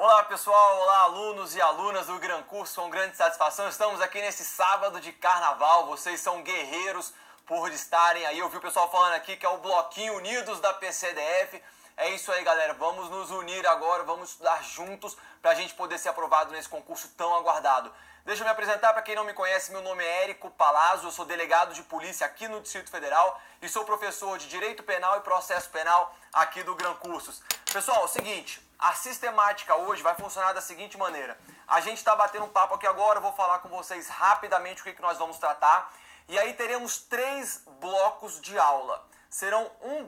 Olá pessoal, olá alunos e alunas do Gran Curso, com grande satisfação estamos aqui nesse sábado de carnaval, vocês são guerreiros por estarem aí, eu vi o pessoal falando aqui que é o Bloquinho Unidos da PCDF, é isso aí galera, vamos nos unir agora, vamos estudar juntos para a gente poder ser aprovado nesse concurso tão aguardado. Deixa eu me apresentar, para quem não me conhece, meu nome é Érico Palazzo, eu sou delegado de polícia aqui no Distrito Federal e sou professor de Direito Penal e Processo Penal aqui do Gran Cursos. Pessoal, é o seguinte, a sistemática hoje vai funcionar da seguinte maneira. A gente está batendo um papo aqui agora, eu vou falar com vocês rapidamente o que nós vamos tratar. E aí teremos 3 blocos de aula. Será um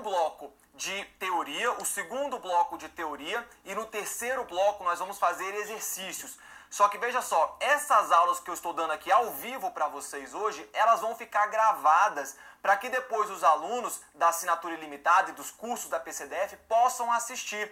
bloco de teoria, o segundo bloco de teoria e no terceiro bloco nós vamos fazer exercícios. Só que veja só, essas aulas que eu estou dando aqui ao vivo para vocês hoje, elas vão ficar gravadas para que depois os alunos da assinatura ilimitada e dos cursos da PCDF possam assistir.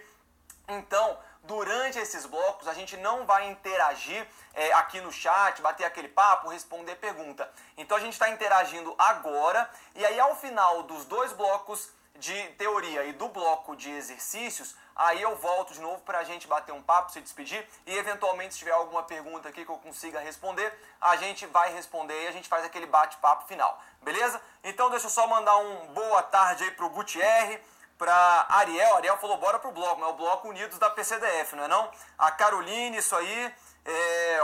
Então, durante esses blocos, a gente não vai interagir aqui no chat, bater aquele papo, responder pergunta. Então, a gente está interagindo agora e aí ao final dos 2 blocos de teoria e do bloco de exercícios, aí eu volto de novo para a gente bater um papo, se despedir e eventualmente se tiver alguma pergunta aqui que eu consiga responder, a gente vai responder e a gente faz aquele bate-papo final, beleza? Então deixa eu só mandar um boa tarde aí pro Gutierre, para Ariel falou bora pro bloco, mas é o Bloco Unidos da PCDF, não é não? A Caroline, isso aí,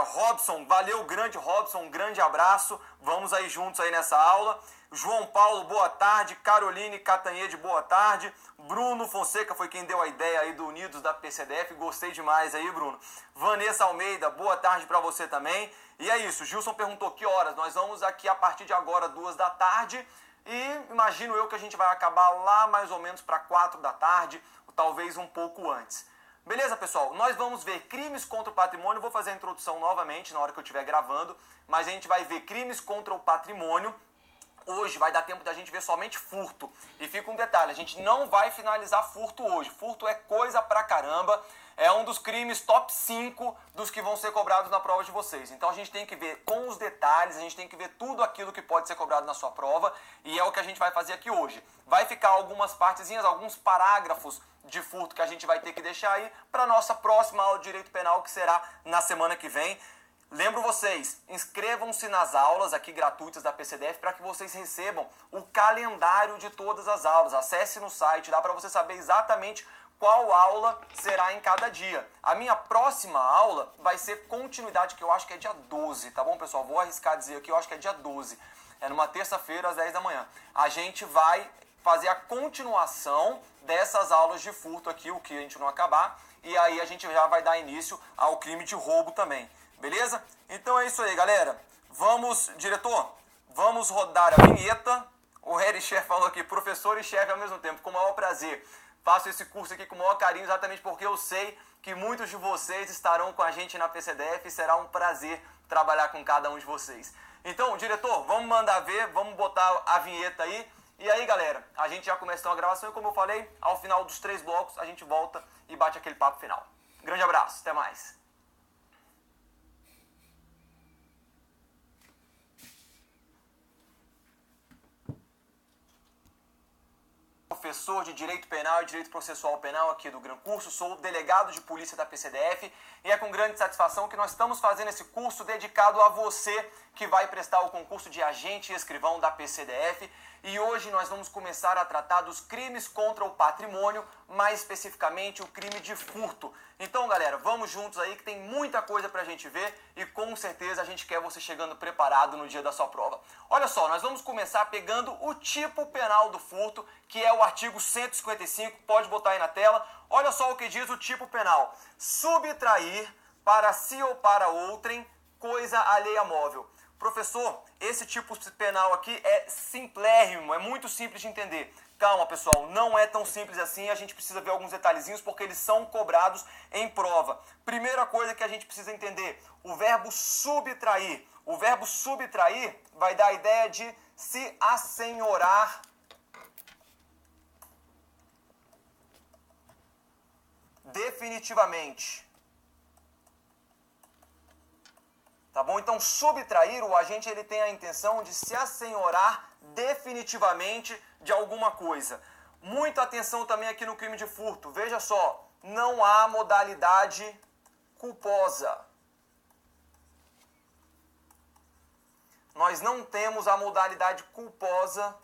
Robson, valeu grande Robson, um grande abraço, vamos aí juntos aí nessa aula. João Paulo, boa tarde. Caroline Catanhede, boa tarde. Bruno Fonseca foi quem deu a ideia aí do Unidos da PCDF, gostei demais aí, Bruno. Vanessa Almeida, boa tarde para você também. E é isso, Gilson perguntou que horas, nós vamos aqui a partir de agora 2 da tarde e imagino eu que a gente vai acabar lá mais ou menos para 4 da tarde, talvez um pouco antes. Beleza, pessoal? Nós vamos ver crimes contra o patrimônio, vou fazer a introdução novamente na hora que eu estiver gravando, mas a gente vai ver crimes contra o patrimônio. Hoje vai dar tempo da gente ver somente furto. E fica um detalhe, a gente não vai finalizar furto hoje. Furto é coisa pra caramba. É um dos crimes top 5 dos que vão ser cobrados na prova de vocês. Então a gente tem que ver com os detalhes, a gente tem que ver tudo aquilo que pode ser cobrado na sua prova. E é o que a gente vai fazer aqui hoje. Vai ficar algumas partezinhas, alguns parágrafos de furto que a gente vai ter que deixar aí para nossa próxima aula de Direito Penal, que será na semana que vem. Lembro vocês, inscrevam-se nas aulas aqui gratuitas da PCDF para que vocês recebam o calendário de todas as aulas. Acesse no site, dá para você saber exatamente qual aula será em cada dia. A minha próxima aula vai ser continuidade, que eu acho que é dia 12, tá bom, pessoal? Vou arriscar dizer aqui, eu acho que é dia 12. É numa terça-feira às 10 da manhã. A gente vai fazer a continuação dessas aulas de furto aqui, o que a gente não acabar, e aí a gente já vai dar início ao crime de roubo também. Beleza? Então é isso aí, galera. Vamos, diretor, vamos rodar a vinheta. O Harry Chef falou aqui, professor e chefe ao mesmo tempo, com o maior prazer. Faço esse curso aqui com o maior carinho, exatamente porque eu sei que muitos de vocês estarão com a gente na PCDF e será um prazer trabalhar com cada um de vocês. Então, diretor, vamos mandar ver, vamos botar a vinheta aí. E aí, galera, a gente já começa a gravação e como eu falei, ao final dos 3 blocos a gente volta e bate aquele papo final. Grande abraço, até mais. Professor de Direito Penal e Direito Processual Penal aqui do Gran Curso, sou delegado de polícia da PCDF e é com grande satisfação que nós estamos fazendo esse curso dedicado a você que vai prestar o concurso de agente e escrivão da PCDF. E hoje nós vamos começar a tratar dos crimes contra o patrimônio, mais especificamente o crime de furto. Então, galera, vamos juntos aí que tem muita coisa pra gente ver e com certeza a gente quer você chegando preparado no dia da sua prova. Olha só, nós vamos começar pegando o tipo penal do furto, que é o artigo 155, pode botar aí na tela. Olha só o que diz o tipo penal. Subtrair para si ou para outrem coisa alheia móvel. Professor, esse tipo penal aqui é simplérrimo, é muito simples de entender. Calma, pessoal, não é tão simples assim, a gente precisa ver alguns detalhezinhos porque eles são cobrados em prova. Primeira coisa que a gente precisa entender, o verbo subtrair. O verbo subtrair vai dar a ideia de se assenhorar definitivamente. Tá bom? Então, subtrair, o agente ele tem a intenção de se assenhorar definitivamente de alguma coisa. Muita atenção também aqui no crime de furto. Veja só, não há modalidade culposa. Nós não temos a modalidade culposa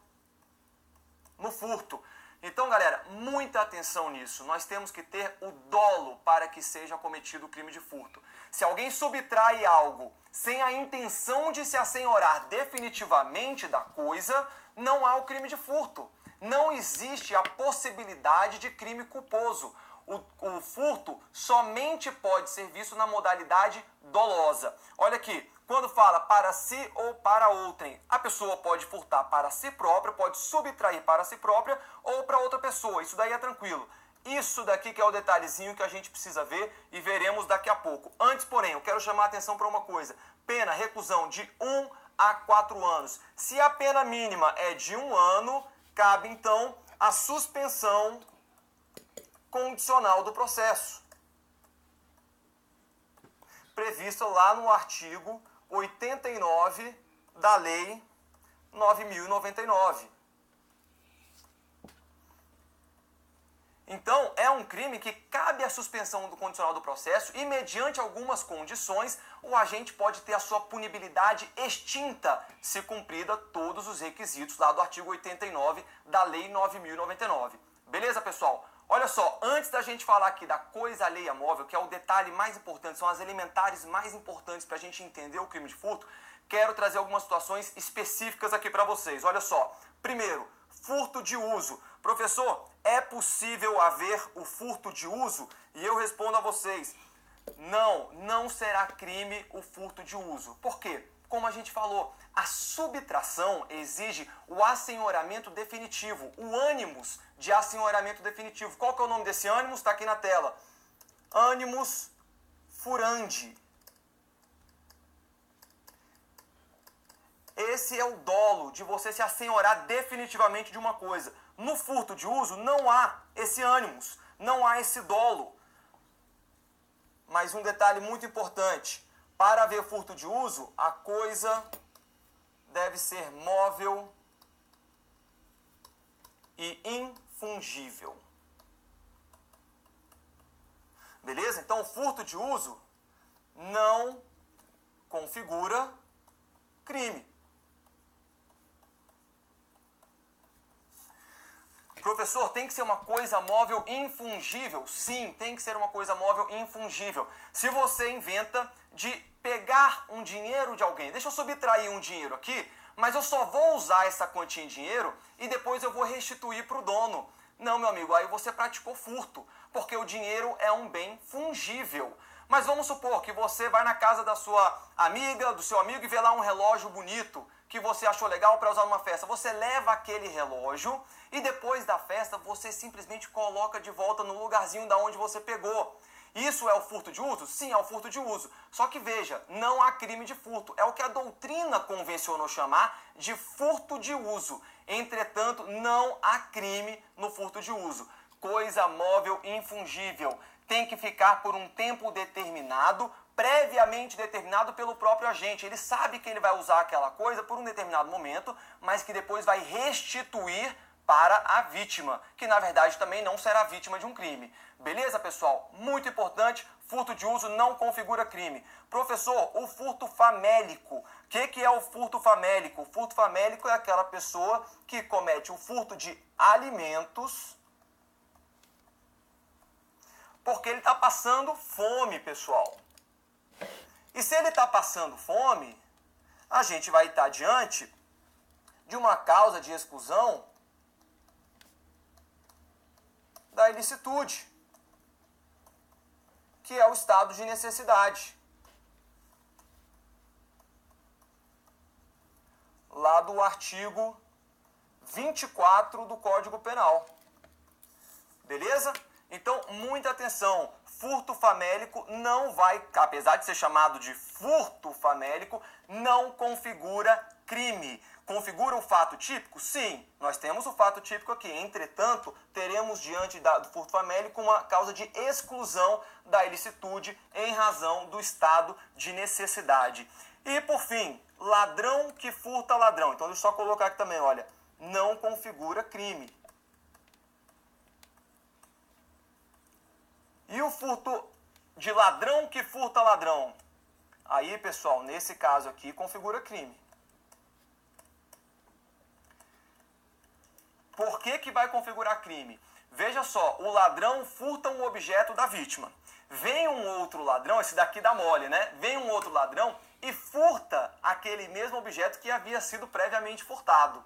no furto. Então, galera, muita atenção nisso. Nós temos que ter o dolo para que seja cometido o crime de furto. Se alguém subtrai algo sem a intenção de se assenhorar definitivamente da coisa, não há o crime de furto. Não existe a possibilidade de crime culposo. O furto somente pode ser visto na modalidade dolosa. Olha aqui, quando fala para si ou para outrem, a pessoa pode furtar para si própria, pode subtrair para si própria ou para outra pessoa. Isso daí é tranquilo. Isso daqui que é o detalhezinho que a gente precisa ver e veremos daqui a pouco. Antes, porém, eu quero chamar a atenção para uma coisa. Pena, reclusão de 1 a 4 anos. Se a pena mínima é de 1 ano, cabe então a suspensão condicional do processo, prevista lá no artigo 89 da Lei 9.099. Então, é um crime que cabe a suspensão do condicional do processo e, mediante algumas condições, o agente pode ter a sua punibilidade extinta, se cumprida todos os requisitos lá do artigo 89 da Lei 9.099. Beleza, pessoal? Olha só, antes da gente falar aqui da coisa alheia móvel, que é o detalhe mais importante, são as elementares mais importantes para a gente entender o crime de furto, quero trazer algumas situações específicas aqui para vocês. Olha só, primeiro, furto de uso. Professor, é possível haver o furto de uso? E eu respondo a vocês, não será crime o furto de uso. Por quê? Como a gente falou, a subtração exige o assenhoramento definitivo, o ânimos de assenhoramento definitivo. Qual que é o nome desse ânimos? Está aqui na tela. Ânimos furandi. Esse é o dolo de você se assenhorar definitivamente de uma coisa. No furto de uso não há esse ânimos, não há esse dolo. Mas um detalhe muito importante. Para haver furto de uso, a coisa deve ser móvel e infungível. Beleza? Então, o furto de uso não configura crime. Professor, tem que ser uma coisa móvel infungível? Sim, tem que ser uma coisa móvel infungível. Se você inventa de pegar um dinheiro de alguém, deixa eu subtrair um dinheiro aqui, mas eu só vou usar essa quantia em dinheiro e depois eu vou restituir para o dono. Não, meu amigo, aí você praticou furto, porque o dinheiro é um bem fungível. Mas vamos supor que você vai na casa da sua amiga, do seu amigo e vê lá um relógio bonito que você achou legal para usar numa festa. Você leva aquele relógio e depois da festa você simplesmente coloca de volta no lugarzinho da onde você pegou. Isso é o furto de uso? Sim, é o furto de uso. Só que veja, não há crime de furto. É o que a doutrina convencionou chamar de furto de uso. Entretanto, não há crime no furto de uso. Coisa móvel infungível. Tem que ficar por um tempo determinado, previamente determinado pelo próprio agente. Ele sabe que ele vai usar aquela coisa por um determinado momento, mas que depois vai restituir para a vítima, que na verdade também não será vítima de um crime. Beleza, pessoal? Muito importante, furto de uso não configura crime. Professor, o furto famélico. O que é o furto famélico? O furto famélico é aquela pessoa que comete o furto de alimentos porque ele está passando fome, pessoal. E se ele está passando fome, a gente vai estar diante de uma causa de exclusão da ilicitude, que é o estado de necessidade. Lá do artigo 24 do Código Penal. Beleza? Então, muita atenção. Furto famélico não vai, apesar de ser chamado de furto famélico, não configura crime. Configura o fato típico? Sim, nós temos o fato típico aqui. Entretanto, teremos diante do furto famélico uma causa de exclusão da ilicitude em razão do estado de necessidade. E, por fim, ladrão que furta ladrão. Então, deixa eu só colocar aqui também, olha, não configura crime. furto de ladrão que furta ladrão. Aí, pessoal, nesse caso aqui, configura crime. Por que que vai configurar crime? Veja só, o ladrão furta um objeto da vítima. Vem um outro ladrão, esse daqui dá mole, né? Vem um outro ladrão e furta aquele mesmo objeto que havia sido previamente furtado.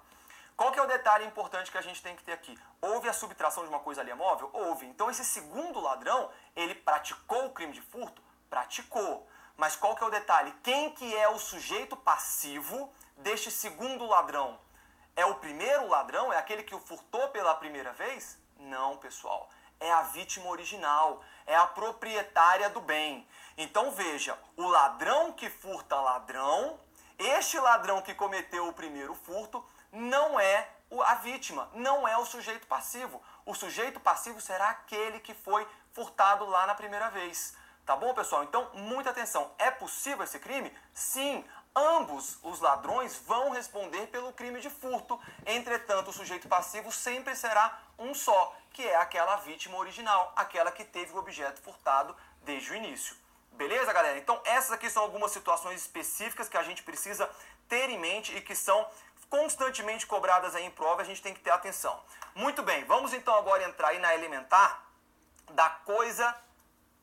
Qual que é o detalhe importante que a gente tem que ter aqui? Houve a subtração de uma coisa ali móvel? Houve. Então esse segundo ladrão, ele praticou o crime de furto? Praticou. Mas qual que é o detalhe? Quem que é o sujeito passivo deste segundo ladrão? É o primeiro ladrão? É aquele que o furtou pela primeira vez? Não, pessoal. É a vítima original. É a proprietária do bem. Então veja, o ladrão que furta ladrão, este ladrão que cometeu o primeiro furto, não é a vítima, não é o sujeito passivo. O sujeito passivo será aquele que foi furtado lá na primeira vez. Tá bom, pessoal? Então, muita atenção. É possível esse crime? Sim. Ambos os ladrões vão responder pelo crime de furto. Entretanto, o sujeito passivo sempre será um só, que é aquela vítima original, aquela que teve o objeto furtado desde o início. Beleza, galera? Então, essas aqui são algumas situações específicas que a gente precisa ter em mente e que são constantemente cobradas aí em prova, a gente tem que ter atenção. Muito bem, vamos então agora entrar aí na elementar da coisa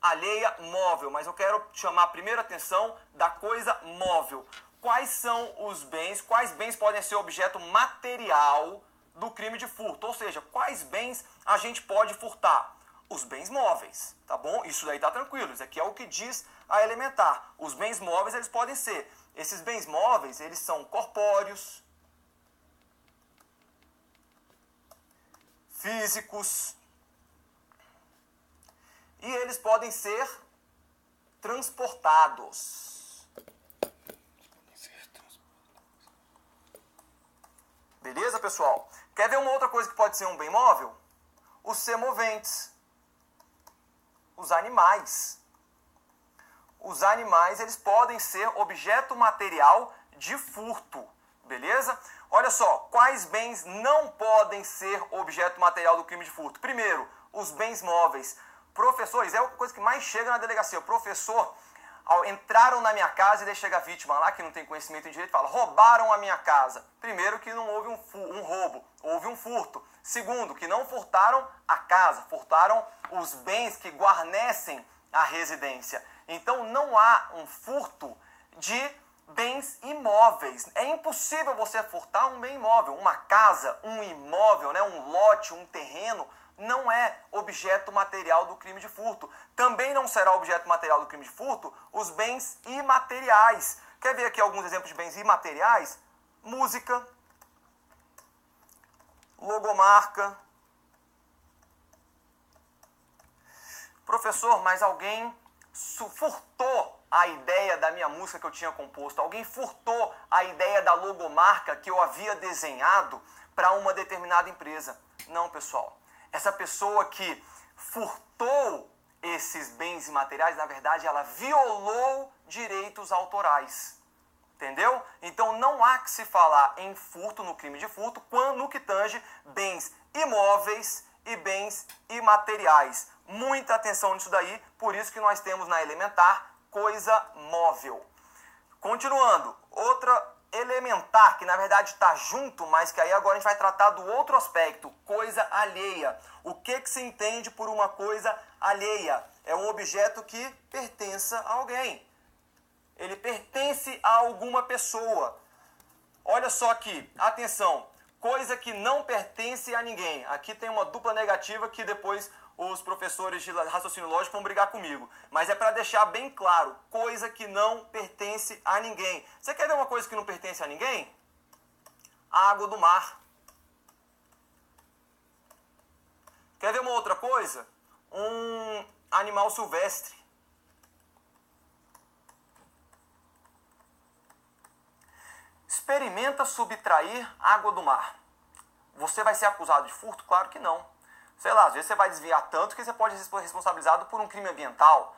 alheia móvel, mas eu quero chamar primeiro a atenção da coisa móvel. Quais são os bens, quais bens podem ser objeto material do crime de furto? Ou seja, quais bens a gente pode furtar? Os bens móveis, tá bom? Isso daí tá tranquilo, isso aqui é o que diz a elementar. Os bens móveis, eles podem ser, esses bens móveis, eles são corpóreos, físicos, e eles podem ser transportados. Beleza, pessoal? Quer ver uma outra coisa que pode ser um bem móvel? Os semoventes. Os animais. Os animais, eles podem ser objeto material de furto. Beleza? Olha só, quais bens não podem ser objeto material do crime de furto? Primeiro, os bens móveis. Professores, é a coisa que mais chega na delegacia. O professor, entraram na minha casa e daí chega a vítima lá, que não tem conhecimento em direito, fala, roubaram a minha casa. Primeiro, que não houve um roubo, houve um furto. Segundo, que não furtaram a casa, furtaram os bens que guarnecem a residência. Então, não há um furto de bens imóveis. É impossível você furtar um bem imóvel. Uma casa, um imóvel, né, um lote, um terreno, não é objeto material do crime de furto. Também não será objeto material do crime de furto os bens imateriais. Quer ver aqui alguns exemplos de bens imateriais? Música, logomarca. Professor, mas alguém furtou a ideia da minha música que eu tinha composto. Alguém furtou a ideia da logomarca que eu havia desenhado para uma determinada empresa. Não, pessoal. Essa pessoa que furtou esses bens imateriais, na verdade, ela violou direitos autorais. Entendeu? Então, não há que se falar em furto, no crime de furto, no que tange bens imóveis e bens imateriais. Muita atenção nisso daí, por isso que nós temos na elementar coisa móvel. Continuando, outra elementar, que na verdade está junto, mas que aí agora a gente vai tratar do outro aspecto, coisa alheia. O que se entende por uma coisa alheia? É um objeto que pertença a alguém. Ele pertence a alguma pessoa. Olha só aqui, atenção, coisa que não pertence a ninguém. Aqui tem uma dupla negativa que depois os professores de raciocínio lógico vão brigar comigo. Mas é para deixar bem claro, coisa que não pertence a ninguém. Você quer ver uma coisa que não pertence a ninguém? A água do mar. Quer ver uma outra coisa? Um animal silvestre. Experimenta subtrair água do mar. Você vai ser acusado de furto? Claro que não. Sei lá, às vezes você vai desviar tanto que você pode ser responsabilizado por um crime ambiental.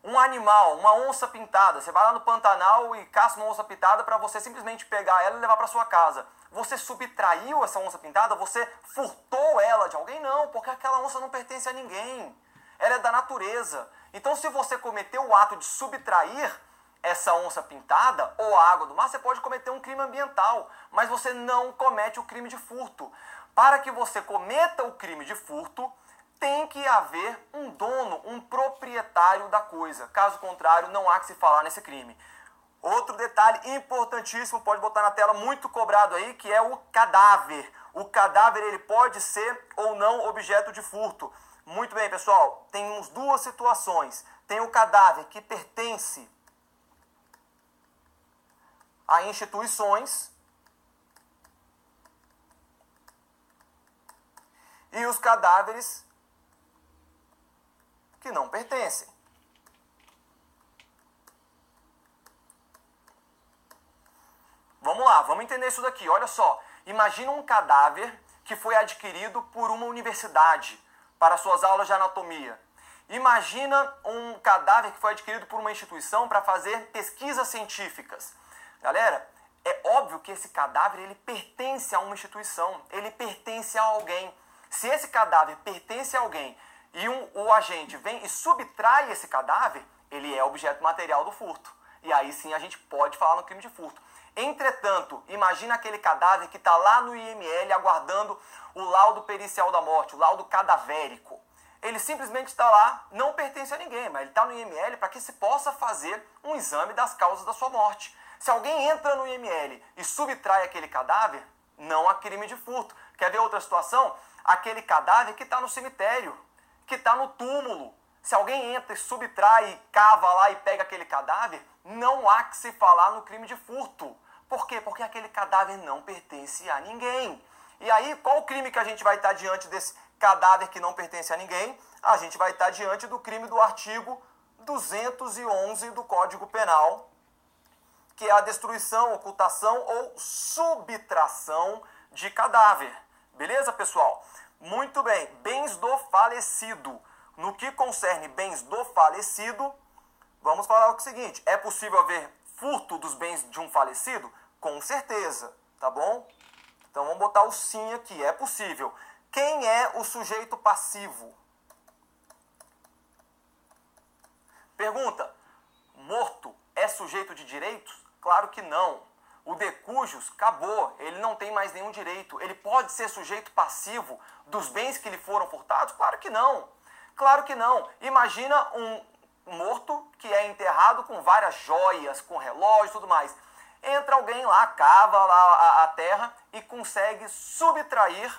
Um animal, uma onça pintada, você vai lá no Pantanal e caça uma onça pintada para você simplesmente pegar ela e levar para sua casa. Você subtraiu essa onça pintada? Você furtou ela de alguém? Não, porque aquela onça não pertence a ninguém. ela é da natureza. Então, se você cometeu o ato de subtrair essa onça pintada ou a água do mar, você pode cometer um crime ambiental, mas você não comete o crime de furto. Para que você cometa o crime de furto, tem que haver um dono, um proprietário da coisa. Caso contrário, não há que se falar nesse crime. Outro detalhe importantíssimo, pode botar na tela, muito cobrado aí, que é o cadáver. O cadáver, ele pode ser ou não objeto de furto. Muito bem, pessoal, temos duas situações. Tem o cadáver que pertence a instituições e os cadáveres que não pertencem. Vamos lá, vamos entender isso daqui. Olha só, imagina um cadáver que foi adquirido por uma universidade para suas aulas de anatomia. Imagina um cadáver que foi adquirido por uma instituição para fazer pesquisas científicas. Galera, é óbvio que esse cadáver ele pertence a uma instituição, ele pertence a alguém. Se esse cadáver pertence a alguém e o agente vem e subtrai esse cadáver, ele é objeto material do furto. E aí sim a gente pode falar no crime de furto. Entretanto, imagina aquele cadáver que está lá no IML aguardando o laudo pericial da morte, o laudo cadavérico. Ele simplesmente está lá, não pertence a ninguém, mas ele está no IML para que se possa fazer um exame das causas da sua morte. Se alguém entra no IML e subtrai aquele cadáver, não há crime de furto. Quer ver outra situação? Aquele cadáver que está no cemitério, que está no túmulo. Se alguém entra e subtrai, cava lá e pega aquele cadáver, não há que se falar no crime de furto. Por quê? Porque aquele cadáver não pertence a ninguém. E aí, qual o crime que a gente vai estar diante desse cadáver que não pertence a ninguém? A gente vai estar diante do crime do artigo 211 do Código Penal, que é a destruição, ocultação ou subtração de cadáver. Beleza, pessoal? Muito bem. Bens do falecido. No que concerne bens do falecido, vamos falar o seguinte: é possível haver furto dos bens de um falecido? Com certeza, tá bom? Então vamos botar o sim aqui, é possível. Quem é o sujeito passivo? Pergunta: morto é sujeito de direitos? Claro que não. O de cujus acabou, ele não tem mais nenhum direito. Ele pode ser sujeito passivo dos bens que lhe foram furtados? Claro que não. Claro que não. Imagina um morto que é enterrado com várias joias, com relógio e tudo mais. Entra alguém lá, cava lá a terra e consegue subtrair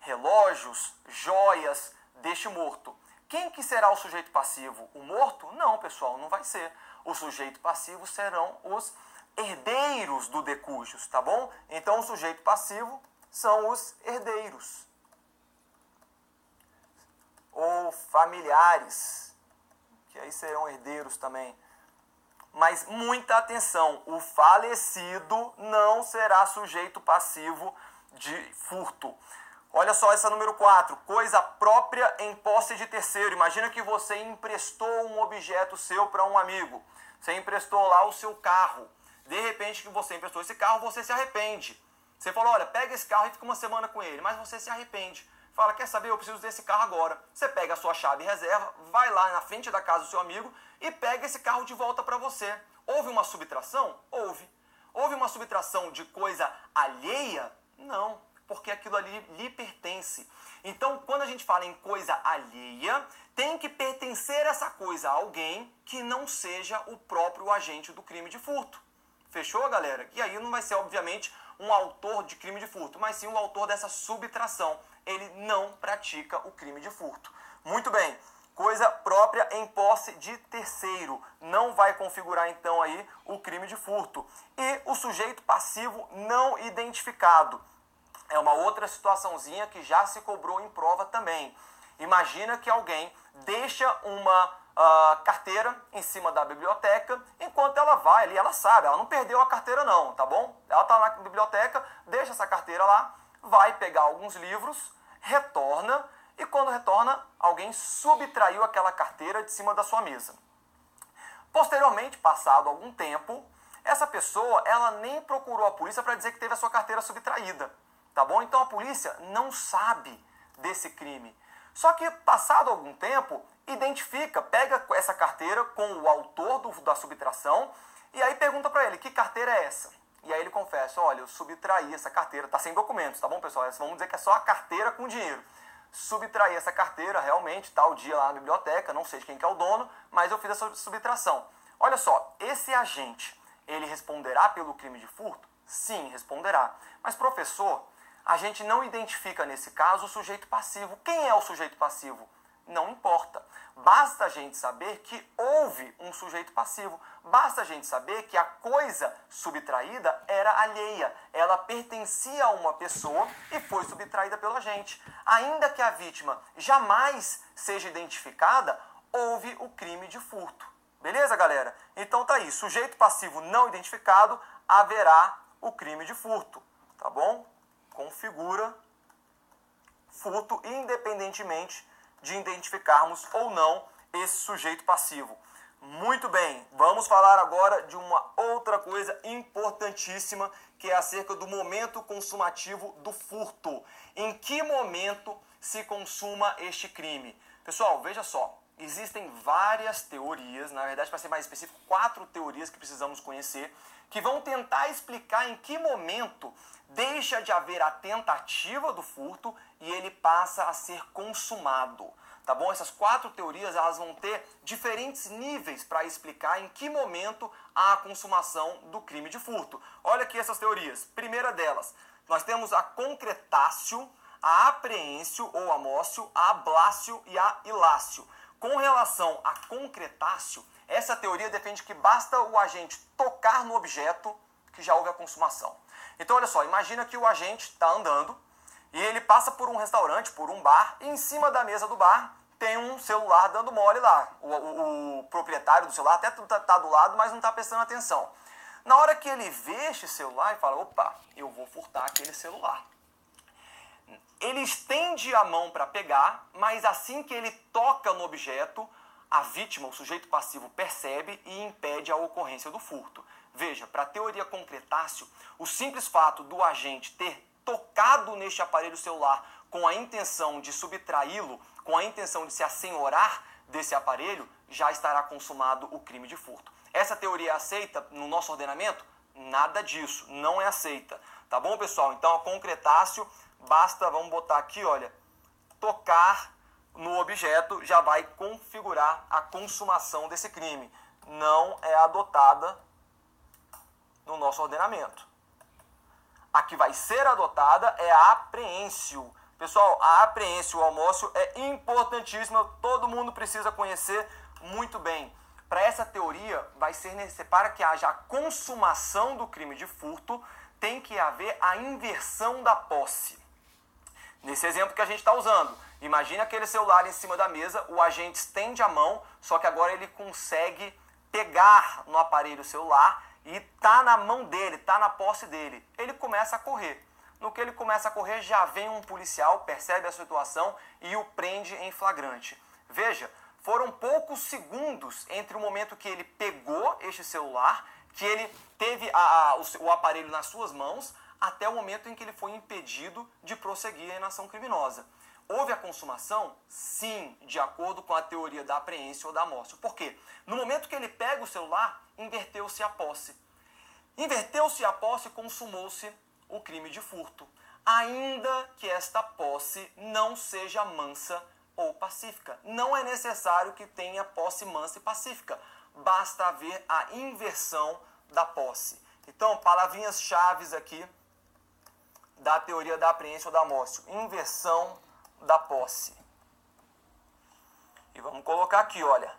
relógios, joias deste morto. Quem que será o sujeito passivo? O morto? Não, pessoal, não vai ser. O sujeito passivo serão os herdeiros do de cujus, tá bom? Então o sujeito passivo são os herdeiros ou familiares, que aí serão herdeiros também. Mas muita atenção, o falecido não será sujeito passivo de furto. Olha só essa número 4, coisa própria em posse de terceiro. Imagina que você emprestou um objeto seu para um amigo. Você emprestou lá o seu carro. De repente que você emprestou esse carro, você se arrepende. Você falou, olha, pega esse carro e fica uma semana com ele, mas você se arrepende. Fala, quer saber, eu preciso desse carro agora. Você pega a sua chave reserva, vai lá na frente da casa do seu amigo e pega esse carro de volta para você. Houve uma subtração? Houve. Houve uma subtração de coisa alheia? Não, porque aquilo ali lhe pertence. Então, quando a gente fala em coisa alheia, tem que pertencer essa coisa a alguém que não seja o próprio agente do crime de furto. Fechou, galera? E aí não vai ser, obviamente, um autor de crime de furto, mas sim o autor dessa subtração. Ele não pratica o crime de furto. Muito bem. Coisa própria em posse de terceiro. Não vai configurar, então, aí o crime de furto. E o sujeito passivo não identificado. É uma outra situaçãozinha que já se cobrou em prova também. Imagina que alguém deixa uma carteira em cima da biblioteca, enquanto ela vai ali, ela sabe, ela não perdeu a carteira não, tá bom? Ela está na biblioteca, deixa essa carteira lá, vai pegar alguns livros, retorna, e quando retorna, alguém subtraiu aquela carteira de cima da sua mesa. Posteriormente, passado algum tempo, essa pessoa, ela nem procurou a polícia para dizer que teve a sua carteira subtraída, tá bom? Então a polícia não sabe desse crime. Só que, passado algum tempo, identifica, pega essa carteira com o autor da subtração e aí pergunta para ele, que carteira é essa? E aí ele confessa, olha, eu subtraí essa carteira, tá sem documentos, tá bom, pessoal? Vamos dizer que é só a carteira com dinheiro. Subtraí essa carteira realmente, tal dia lá na biblioteca, não sei de quem que é o dono, mas eu fiz essa subtração. Olha só, esse agente, ele responderá pelo crime de furto? Sim, responderá. Mas, professor, a gente não identifica nesse caso o sujeito passivo. Quem é o sujeito passivo? Não importa. Basta a gente saber que houve um sujeito passivo. Basta a gente saber que a coisa subtraída era alheia. Ela pertencia a uma pessoa e foi subtraída pelo agente. Ainda que a vítima jamais seja identificada, houve o crime de furto. Beleza, galera? Então tá aí. Sujeito passivo não identificado, haverá o crime de furto. Tá bom? Configura furto independentemente de identificarmos ou não esse sujeito passivo. Muito bem, vamos falar agora de uma outra coisa importantíssima, que é acerca do momento consumativo do furto. Em que momento se consuma este crime? Pessoal, veja só, existem várias teorias, na verdade, para ser mais específico, 4 teorias que precisamos conhecer, que vão tentar explicar em que momento deixa de haver a tentativa do furto e ele passa a ser consumado. Tá bom? Essas 4 teorias elas vão ter diferentes níveis para explicar em que momento há a consumação do crime de furto. Olha aqui essas teorias. Primeira delas, nós temos a concretácio, a apreêncio ou amócio, a ablácio e a ilácio. Com relação a concretácio, essa teoria defende que basta o agente tocar no objeto que já houve a consumação. Então, olha só, imagina que o agente está andando e ele passa por um restaurante, por um bar, e em cima da mesa do bar tem um celular dando mole lá. O proprietário do celular até está do lado, mas não está prestando atenção. Na hora que ele vê este celular e fala, opa, eu vou furtar aquele celular. Ele estende a mão para pegar, mas assim que ele toca no objeto, a vítima, o sujeito passivo, percebe e impede a ocorrência do furto. Veja, para a teoria concretácio, o simples fato do agente ter tocado neste aparelho celular com a intenção de subtraí-lo, com a intenção de se assenhorar desse aparelho, já estará consumado o crime de furto. Essa teoria é aceita no nosso ordenamento? Nada disso, não é aceita. Tá bom, pessoal? Então, a concretácio, basta, vamos botar aqui, olha, tocar no objeto já vai configurar a consumação desse crime. Não é adotada no nosso ordenamento. A que vai ser adotada é a apreêncio. Pessoal, a apreêncio, o almócio, é importantíssima, todo mundo precisa conhecer muito bem. Para essa teoria, vai ser necessário, para que haja a consumação do crime de furto, tem que haver a inversão da posse. Nesse exemplo que a gente está usando, imagine aquele celular em cima da mesa, o agente estende a mão, só que agora ele consegue pegar no aparelho celular e está na mão dele, está na posse dele. Ele começa a correr. No que ele começa a correr, já vem um policial, percebe a situação e o prende em flagrante. Veja, foram poucos segundos entre o momento que ele pegou este celular, que ele teve o aparelho nas suas mãos, até o momento em que ele foi impedido de prosseguir na ação criminosa. Houve a consumação? Sim, de acordo com a teoria da apreência ou da amócio. Por quê? No momento que ele pega o celular, inverteu-se a posse. Inverteu-se a posse e consumou-se o crime de furto, ainda que esta posse não seja mansa ou pacífica. Não é necessário que tenha posse mansa e pacífica, basta haver a inversão da posse. Então, palavrinhas chaves aqui da teoria da apreência ou da amócio: inversão da posse. E vamos colocar aqui, olha,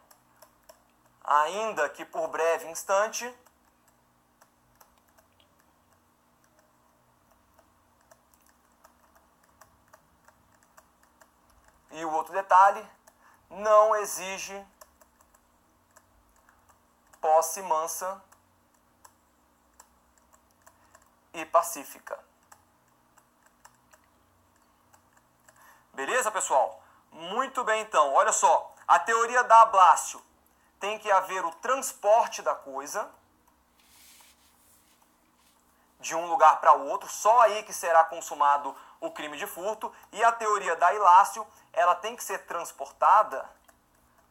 ainda que por breve instante, e o outro detalhe, não exige posse mansa e pacífica. Beleza, pessoal? Muito bem, então. Olha só, a teoria da ablácio tem que haver o transporte da coisa de um lugar para o outro, só aí que será consumado o crime de furto. E a teoria da ilácio, ela tem que ser transportada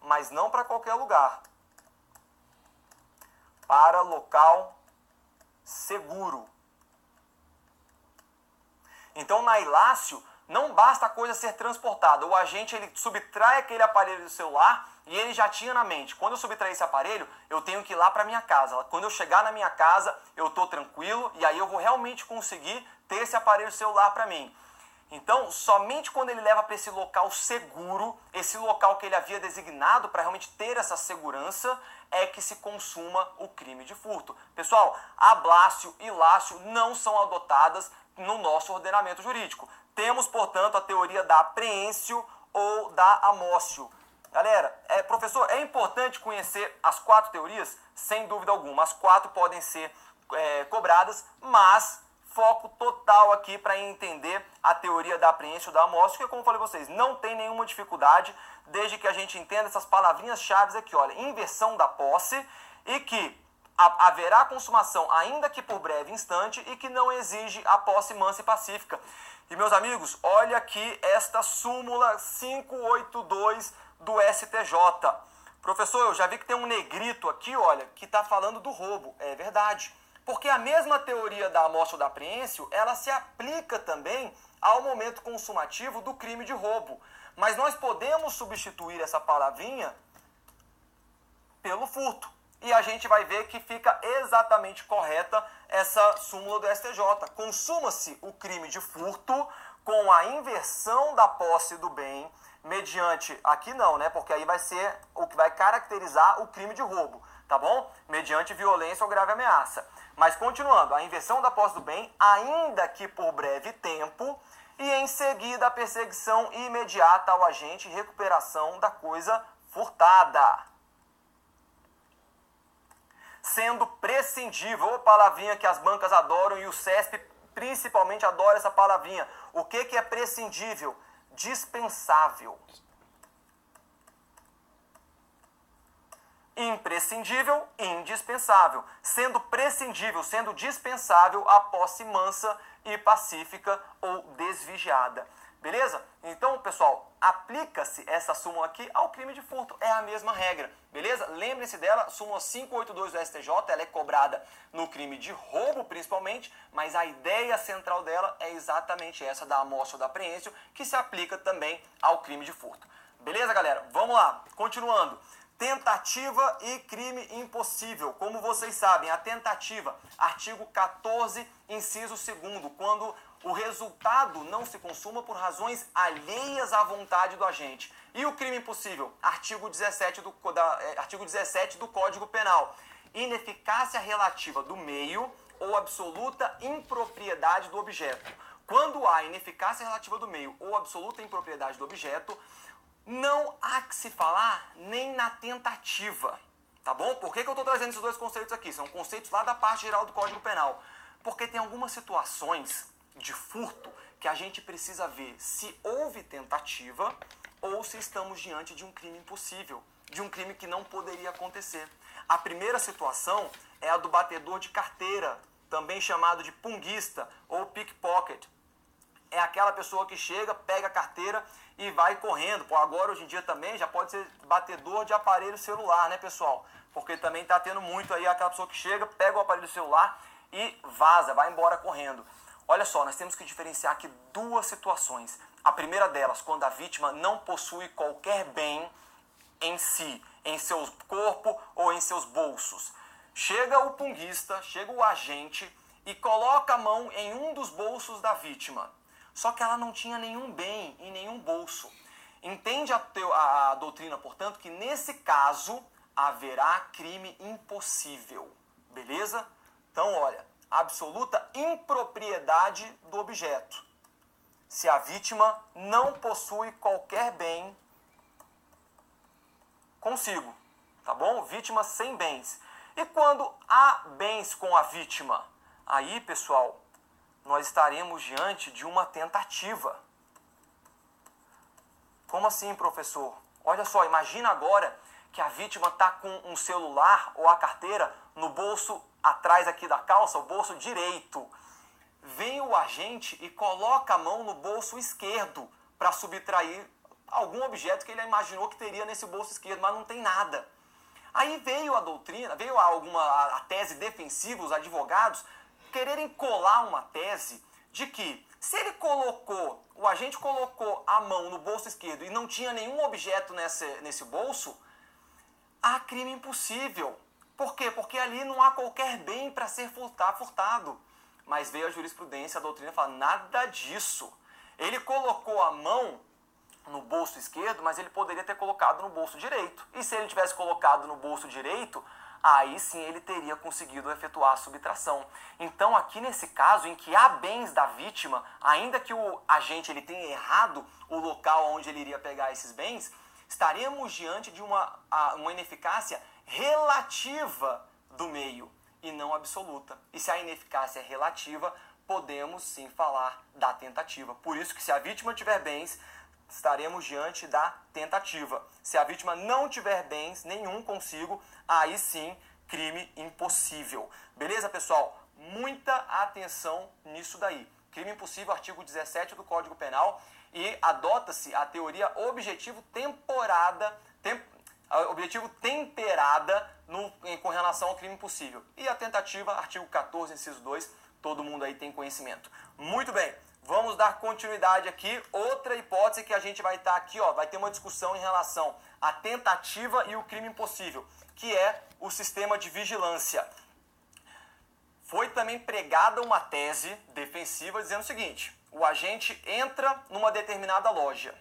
mas não para qualquer lugar. Para local seguro. Então, na Ilácio, não basta a coisa ser transportada. O agente ele subtrai aquele aparelho do celular e ele já tinha na mente. Quando eu subtrair esse aparelho, eu tenho que ir lá para minha casa. Quando eu chegar na minha casa, eu estou tranquilo e aí eu vou realmente conseguir ter esse aparelho celular para mim. Então, somente quando ele leva para esse local seguro, esse local que ele havia designado para realmente ter essa segurança, é que se consuma o crime de furto. Pessoal, ablácio e lácio não são adotadas no nosso ordenamento jurídico. Temos, portanto, a teoria da apreensio ou da amócio. Galera, professor, é importante conhecer as 4 teorias? Sem dúvida alguma. As 4 podem ser cobradas, mas foco total aqui para entender a teoria da apreensio ou da amócio, que, como eu falei para vocês, não tem nenhuma dificuldade, desde que a gente entenda essas palavrinhas-chave aqui, olha, inversão da posse e que haverá consumação, ainda que por breve instante, e que não exige a posse mansa e pacífica. E, meus amigos, olha aqui esta súmula 582 do STJ. Professor, eu já vi que tem um negrito aqui, olha, que está falando do roubo. É verdade. Porque a mesma teoria da amostra ou da apreensio, ela se aplica também ao momento consumativo do crime de roubo. Mas nós podemos substituir essa palavrinha pelo furto. E a gente vai ver que fica exatamente correta essa súmula do STJ. Consuma-se o crime de furto com a inversão da posse do bem, mediante, aqui não, né? Porque aí vai ser o que vai caracterizar o crime de roubo, tá bom? Mediante violência ou grave ameaça. Mas continuando, a inversão da posse do bem, ainda que por breve tempo, e em seguida a perseguição imediata ao agente e recuperação da coisa furtada. Sendo prescindível, ou palavrinha que as bancas adoram e o CESP principalmente adora essa palavrinha. O que é prescindível? Dispensável. Imprescindível, indispensável. Sendo prescindível, sendo dispensável, a posse mansa e pacífica ou desvigiada. Beleza? Então, pessoal, aplica-se essa súmula aqui ao crime de furto. É a mesma regra. Beleza? Lembre-se dela, súmula 582 do STJ, ela é cobrada no crime de roubo, principalmente, mas a ideia central dela é exatamente essa da amostra ou da apreensio, que se aplica também ao crime de furto. Beleza, galera? Vamos lá. Continuando. Tentativa e crime impossível. Como vocês sabem, a tentativa, artigo 14, inciso 2º, quando o resultado não se consuma por razões alheias à vontade do agente. E o crime impossível, artigo 17 do Código Penal, ineficácia relativa do meio ou absoluta impropriedade do objeto. Quando há ineficácia relativa do meio ou absoluta impropriedade do objeto, não há que se falar nem na tentativa, tá bom? Por que eu estou trazendo esses dois conceitos aqui? São conceitos lá da parte geral do Código Penal. Porque tem algumas situações de furto que a gente precisa ver se houve tentativa ou se estamos diante de um crime impossível, de um crime que não poderia acontecer. A primeira situação é a do batedor de carteira, também chamado de punguista ou pickpocket. É aquela pessoa que chega, pega a carteira e vai correndo. Pô, agora, hoje em dia também, já pode ser batedor de aparelho celular, né, pessoal? Porque também está tendo muito aí aquela pessoa que chega, pega o aparelho celular e vaza, vai embora correndo. Olha só, nós temos que diferenciar aqui duas situações. A primeira delas, quando a vítima não possui qualquer bem em si, em seu corpo ou em seus bolsos. Chega o punguista, chega o agente e coloca a mão em um dos bolsos da vítima. Só que ela não tinha nenhum bem em nenhum bolso. Entende a doutrina, portanto, que nesse caso haverá crime impossível. Beleza? Então, olha, absoluta impropriedade do objeto. Se a vítima não possui qualquer bem consigo, tá bom? Vítima sem bens. E quando há bens com a vítima? Aí, pessoal, nós estaremos diante de uma tentativa. Como assim, professor? Olha só, imagina agora que a vítima está com um celular ou a carteira no bolso atrás aqui da calça, o bolso direito. Vem o agente e coloca a mão no bolso esquerdo para subtrair algum objeto que ele imaginou que teria nesse bolso esquerdo, mas não tem nada. Aí veio a doutrina, veio a tese defensiva, os advogados quererem colar uma tese de que se ele o agente colocou a mão no bolso esquerdo e não tinha nenhum objeto nesse bolso, há crime impossível. Por quê? Porque ali não há qualquer bem para ser furtado. Mas veio a jurisprudência, a doutrina fala, nada disso. Ele colocou a mão no bolso esquerdo, mas ele poderia ter colocado no bolso direito. E se ele tivesse colocado no bolso direito, aí sim ele teria conseguido efetuar a subtração. Então aqui nesse caso, em que há bens da vítima, ainda que o agente ele tenha errado o local onde ele iria pegar esses bens, estaremos diante de uma ineficácia relativa do meio e não absoluta. E se a ineficácia é relativa, podemos sim falar da tentativa. Por isso que se a vítima tiver bens, estaremos diante da tentativa. Se a vítima não tiver bens nenhum consigo, aí sim, crime impossível. Beleza, pessoal? Muita atenção nisso daí. Crime impossível, artigo 17 do Código Penal, e adota-se a teoria objetivo temperada com relação ao crime impossível. E a tentativa, artigo 14, inciso 2, todo mundo aí tem conhecimento. Muito bem. Vamos dar continuidade aqui. Outra hipótese que a gente vai estar aqui, vai ter uma discussão em relação à tentativa e o crime impossível, que é o sistema de vigilância. Foi também pregada uma tese defensiva dizendo o seguinte: o agente entra numa determinada loja.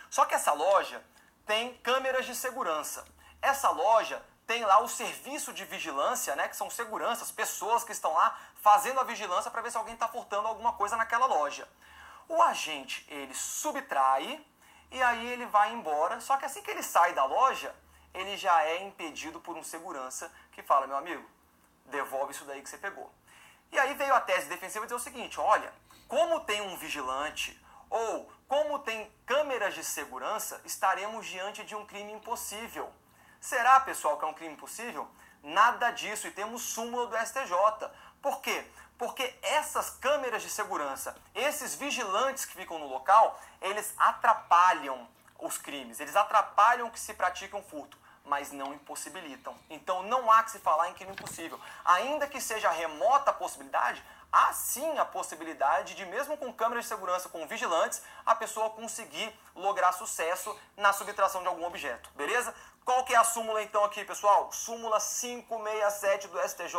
Só que essa loja tem câmeras de segurança. Essa loja tem lá o serviço de vigilância, né, que são seguranças, pessoas que estão lá fazendo a vigilância para ver se alguém está furtando alguma coisa naquela loja. O agente, ele subtrai e aí ele vai embora, só que assim que ele sai da loja, ele já é impedido por um segurança que fala, meu amigo, devolve isso daí que você pegou. E aí veio a tese defensiva dizer o seguinte, olha, como tem um vigilante ou como tem câmeras de segurança, estaremos diante de um crime impossível. Será, pessoal, que é um crime impossível? Nada disso, e temos súmula do STJ. Por quê? Porque essas câmeras de segurança, esses vigilantes que ficam no local, eles atrapalham os crimes, eles atrapalham que se pratique um furto, mas não impossibilitam. Então não há que se falar em crime impossível. Ainda que seja remota a possibilidade, há sim a possibilidade de, mesmo com câmeras de segurança, com vigilantes, a pessoa conseguir lograr sucesso na subtração de algum objeto, beleza? Qual que é a súmula então aqui, pessoal? Súmula 567 do STJ.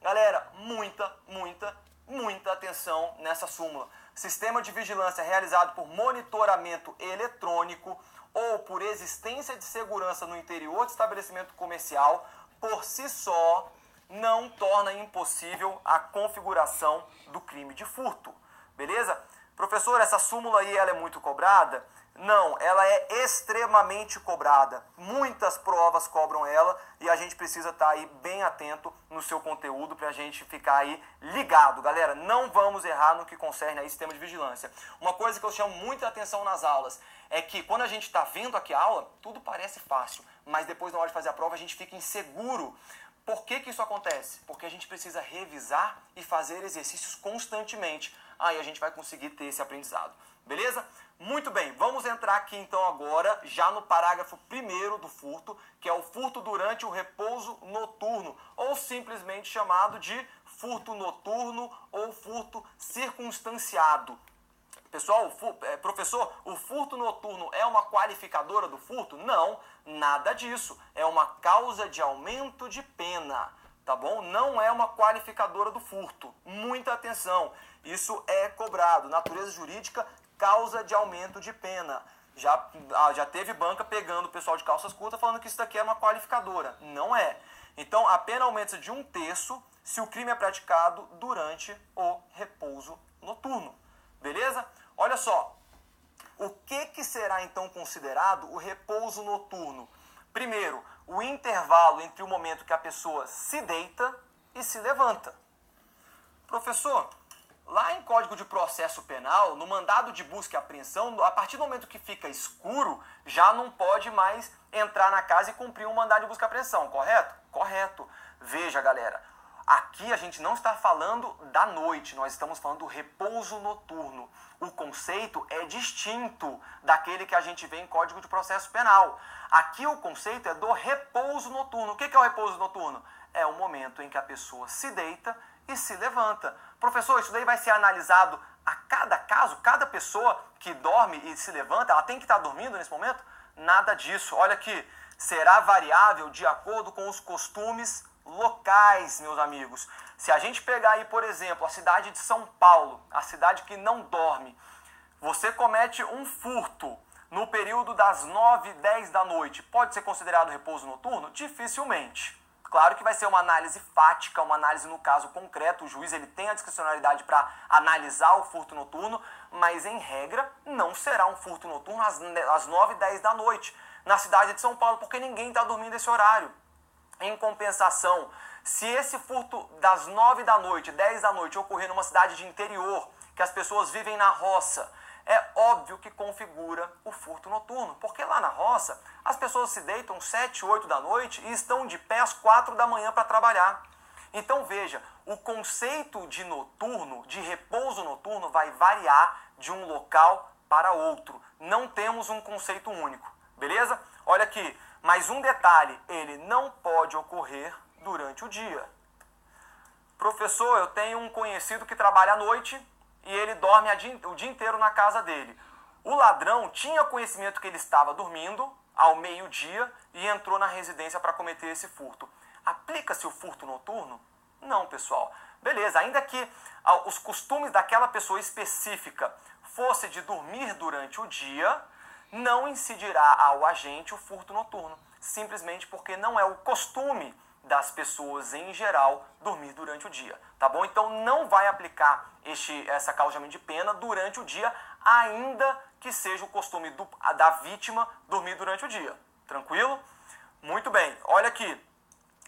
Galera, muita atenção nessa súmula. Sistema de vigilância realizado por monitoramento eletrônico ou por existência de segurança no interior de estabelecimento comercial, por si só, não torna impossível a configuração do crime de furto. Beleza? Professor, essa súmula aí ela é muito cobrada? Não, ela é extremamente cobrada. Muitas provas cobram ela e a gente precisa estar aí bem atento no seu conteúdo para a gente ficar aí ligado. Galera, não vamos errar no que concerne aí sistema de vigilância. Uma coisa que eu chamo muita atenção nas aulas é que quando a gente está vendo aqui a aula, tudo parece fácil, mas depois na hora de fazer a prova a gente fica inseguro. Por que isso acontece? Porque a gente precisa revisar e fazer exercícios constantemente. Aí a gente vai conseguir ter esse aprendizado. Beleza? Muito bem, vamos entrar aqui então agora já no parágrafo 1º do furto, que é o furto durante o repouso noturno, ou simplesmente chamado de furto noturno ou furto circunstanciado. Pessoal, professor, o furto noturno é uma qualificadora do furto? Não, nada disso. É uma causa de aumento de pena, tá bom? Não é uma qualificadora do furto. Muita atenção, isso é cobrado. Natureza jurídica, causa de aumento de pena. Já teve banca pegando o pessoal de calças curtas falando que isso daqui é uma qualificadora. Não é. Então, a pena aumenta de 1/3 se o crime é praticado durante o repouso noturno. Beleza? Olha só, o que será então considerado o repouso noturno? Primeiro, o intervalo entre o momento que a pessoa se deita e se levanta. Professor, lá em Código de Processo Penal, no mandado de busca e apreensão, a partir do momento que fica escuro, já não pode mais entrar na casa e cumprir um mandado de busca e apreensão, correto? Correto. Veja, galera, Aqui a gente não está falando da noite, nós estamos falando do repouso noturno. O conceito é distinto daquele que a gente vê em Código de Processo Penal. Aqui o conceito é do repouso noturno. O que é o repouso noturno? É o momento em que a pessoa se deita e se levanta. Professor, isso daí vai ser analisado a cada caso? Cada pessoa que dorme e se levanta, ela tem que estar dormindo nesse momento? Nada disso. Olha aqui, será variável de acordo com os costumes locais, meus amigos. Se a gente pegar aí, por exemplo, a cidade de São Paulo, a cidade que não dorme, você comete um furto no período das 9, 10 da noite, pode ser considerado repouso noturno? Dificilmente. Claro que vai ser uma análise fática, uma análise no caso concreto, o juiz ele tem a discricionalidade para analisar o furto noturno, mas em regra não será um furto noturno às 9, 10 da noite na cidade de São Paulo, porque ninguém está dormindo esse horário. Em compensação, se esse furto das 9 da noite, 10 da noite ocorrer numa cidade de interior, que as pessoas vivem na roça, é óbvio que configura o furto noturno, porque lá na roça as pessoas se deitam 7, 8 da noite e estão de pé às 4 da manhã para trabalhar. Então veja, o conceito de noturno, de repouso noturno, vai variar de um local para outro. Não temos um conceito único, beleza? Olha aqui, mais um detalhe, ele não pode ocorrer durante o dia. Professor, eu tenho um conhecido que trabalha à noite e ele dorme o dia inteiro na casa dele. O ladrão tinha conhecimento que ele estava dormindo ao meio-dia e entrou na residência para cometer esse furto. Aplica-se o furto noturno? Não, pessoal. Beleza, ainda que os costumes daquela pessoa específica fosse de dormir durante o dia, não incidirá ao agente o furto noturno, simplesmente porque não é o costume das pessoas em geral dormir durante o dia, tá bom? Então não vai aplicar essa causa de pena durante o dia, ainda que seja o costume da vítima dormir durante o dia, tranquilo? Muito bem, olha aqui,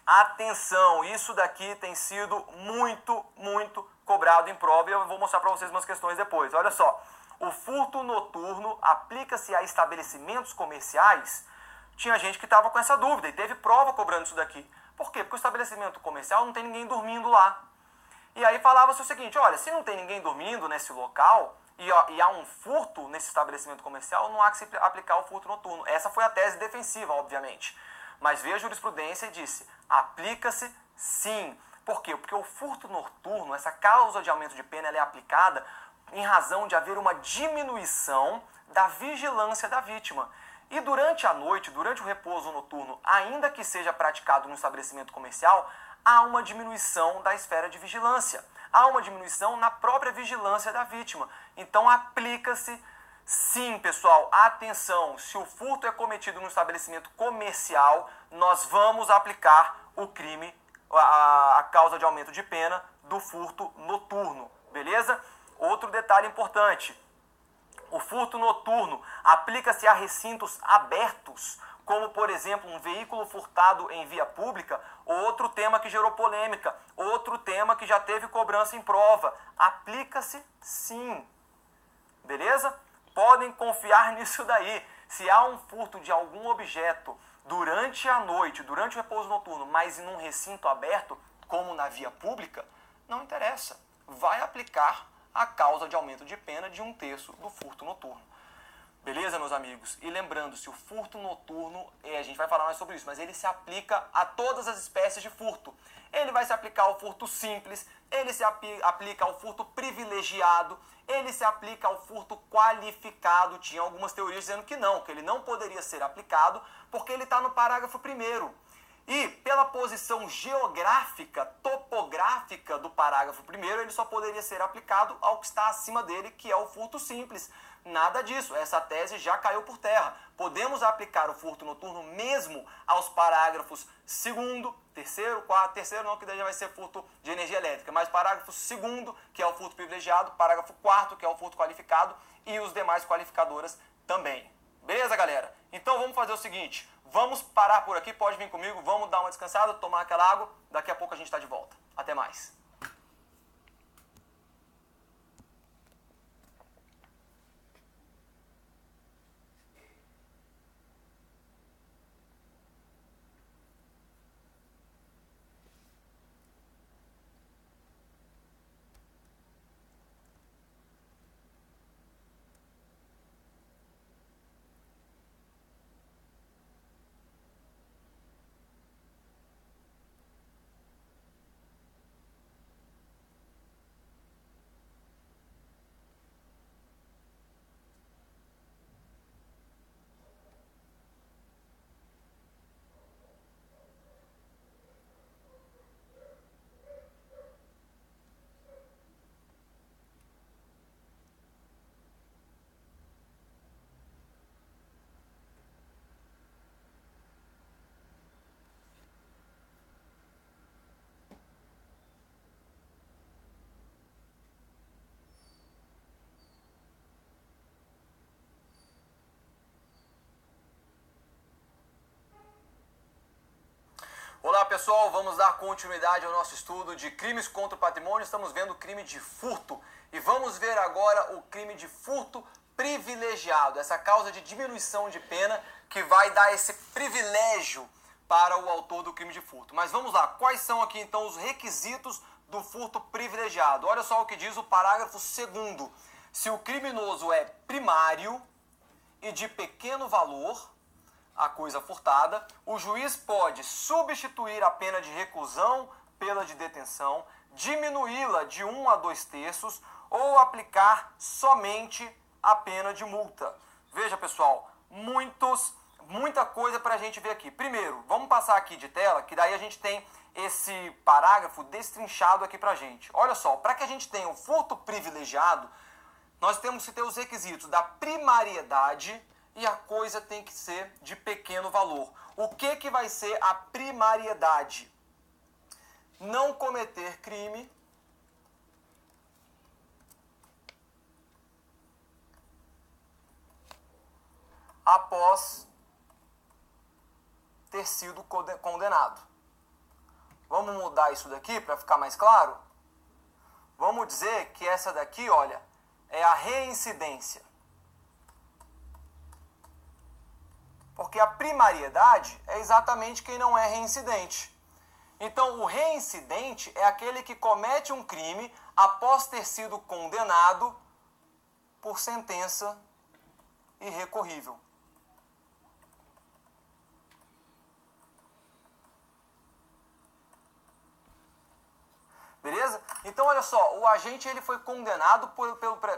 atenção, isso daqui tem sido muito cobrado em prova e eu vou mostrar para vocês umas questões depois, olha só. O furto noturno aplica-se a estabelecimentos comerciais? Tinha gente que estava com essa dúvida e teve prova cobrando isso daqui. Por quê? Porque o estabelecimento comercial não tem ninguém dormindo lá. E aí falava-se o seguinte, olha, se não tem ninguém dormindo nesse local e há um furto nesse estabelecimento comercial, não há que se aplicar o furto noturno. Essa foi a tese defensiva, obviamente. Mas veio a jurisprudência e disse, aplica-se sim. Por quê? Porque o furto noturno, essa causa de aumento de pena, ela é aplicada em razão de haver uma diminuição da vigilância da vítima. E durante a noite, durante o repouso noturno, ainda que seja praticado no estabelecimento comercial, há uma diminuição da esfera de vigilância. Há uma diminuição na própria vigilância da vítima. Então aplica-se sim, pessoal, atenção, se o furto é cometido no estabelecimento comercial, nós vamos aplicar o crime, a causa de aumento de pena do furto noturno, beleza? Outro detalhe importante, o furto noturno aplica-se a recintos abertos, como, por exemplo, um veículo furtado em via pública, outro tema que gerou polêmica, outro tema que já teve cobrança em prova. Aplica-se sim, beleza? Podem confiar nisso daí. Se há um furto de algum objeto durante a noite, durante o repouso noturno, mas em um recinto aberto, como na via pública, não interessa. Vai aplicar a causa de aumento de pena de 1/3 do furto noturno. Beleza, meus amigos? E lembrando, se o furto noturno, a gente vai falar mais sobre isso, mas ele se aplica a todas as espécies de furto. Ele vai se aplicar ao furto simples, ele se aplica ao furto privilegiado, ele se aplica ao furto qualificado. Tinha algumas teorias dizendo que ele não poderia ser aplicado porque ele está no parágrafo 1º. E pela posição geográfica, topográfica do parágrafo 1º, ele só poderia ser aplicado ao que está acima dele, que é o furto simples. Nada disso, essa tese já caiu por terra. Podemos aplicar o furto noturno mesmo aos parágrafos 2º, 3º, 4º, 3º não, que daí já vai ser furto de energia elétrica, mas parágrafo 2º, que é o furto privilegiado, parágrafo 4º, que é o furto qualificado, e os demais qualificadoras também. Beleza, galera? Então vamos fazer o seguinte, vamos parar por aqui, pode vir comigo, vamos dar uma descansada, tomar aquela água, daqui a pouco a gente está de volta. Até mais. pessoal, vamos dar continuidade ao nosso estudo de crimes contra o patrimônio. Estamos vendo o crime de furto e vamos ver agora o crime de furto privilegiado, essa causa de diminuição de pena que vai dar esse privilégio para o autor do crime de furto. Mas vamos lá, quais são aqui então os requisitos do furto privilegiado? Olha só o que diz o parágrafo 2º. Se o criminoso é primário e de pequeno valor, a coisa furtada, o juiz pode substituir a pena de reclusão pela de detenção, diminuí-la de 1 a 2 terços ou aplicar somente a pena de multa. Veja, pessoal, muita coisa para a gente ver aqui. Primeiro, vamos passar aqui de tela, que daí a gente tem esse parágrafo destrinchado aqui para a gente. Olha só, para que a gente tenha o furto privilegiado, nós temos que ter os requisitos da primariedade e a coisa tem que ser de pequeno valor. O que vai ser a primariedade? Não cometer crime após ter sido condenado. Vamos mudar isso daqui para ficar mais claro? Vamos dizer que essa daqui, olha, é a reincidência. Porque a primariedade é exatamente quem não é reincidente. Então, o reincidente é aquele que comete um crime após ter sido condenado por sentença irrecorrível. Beleza? Então, olha só, o agente ele foi condenado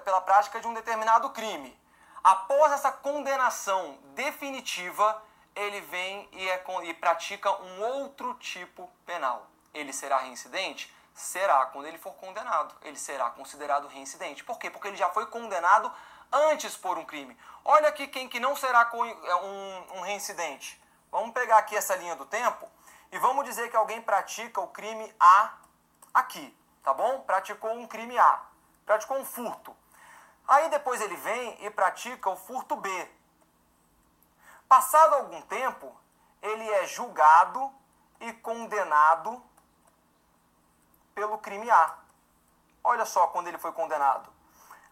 pela prática de um determinado crime. Após essa condenação definitiva, ele vem e pratica um outro tipo penal. Ele será reincidente? Será quando ele for condenado. Ele será considerado reincidente. Por quê? Porque ele já foi condenado antes por um crime. Olha aqui quem que não será um reincidente. Vamos pegar aqui essa linha do tempo e vamos dizer que alguém pratica o crime A aqui, tá bom? Praticou um crime A, praticou um furto. Aí depois ele vem e pratica o furto B. Passado algum tempo, ele é julgado e condenado pelo crime A. Olha só quando ele foi condenado.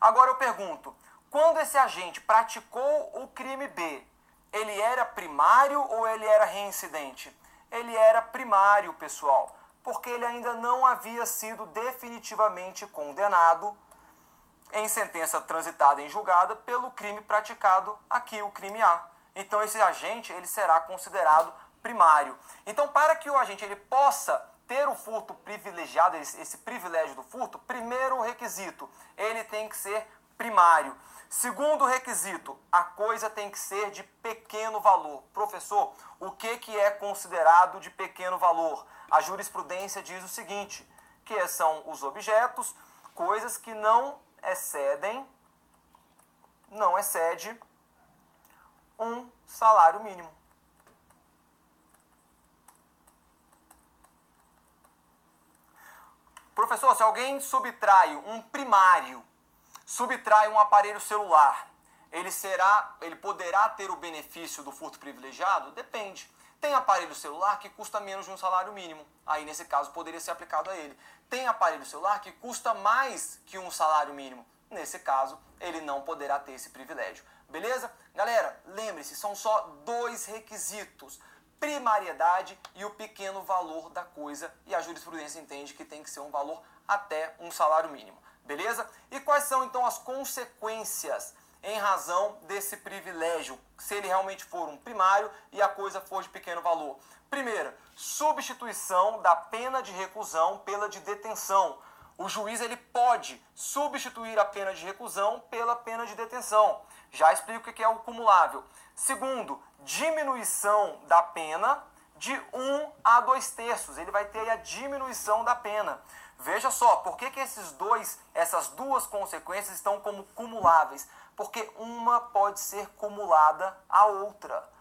Agora eu pergunto, quando esse agente praticou o crime B, ele era primário ou ele era reincidente? Ele era primário, pessoal, porque ele ainda não havia sido definitivamente condenado em sentença transitada em julgada pelo crime praticado aqui, o crime A. Então esse agente ele será considerado primário. Então para que o agente ele possa ter o furto privilegiado, esse privilégio do furto, primeiro requisito, ele tem que ser primário. Segundo requisito, a coisa tem que ser de pequeno valor. Professor, o que é considerado de pequeno valor? A jurisprudência diz o seguinte, que são os objetos, coisas que não excede um salário mínimo. Professor, se alguém subtrai um primário, subtrai um aparelho celular, ele poderá ter o benefício do furto privilegiado? Depende. Tem aparelho celular que custa menos de um salário mínimo. Aí, nesse caso, poderia ser aplicado a ele. Tem aparelho celular que custa mais que um salário mínimo. Nesse caso, ele não poderá ter esse privilégio. Beleza? Galera, lembre-se, são só 2 requisitos. Primariedade e o pequeno valor da coisa. E a jurisprudência entende que tem que ser um valor até um salário mínimo. Beleza? E quais são, então, as consequências em razão desse privilégio, se ele realmente for um primário e a coisa for de pequeno valor? Primeira, substituição da pena de reclusão pela de detenção. O juiz ele pode substituir a pena de reclusão pela pena de detenção. Já explico o que é o cumulável. Segundo, diminuição da pena de 1 a 2 terços. Ele vai ter a diminuição da pena. Veja só, por que essas duas consequências estão como cumuláveis? Porque uma pode ser cumulada à outra.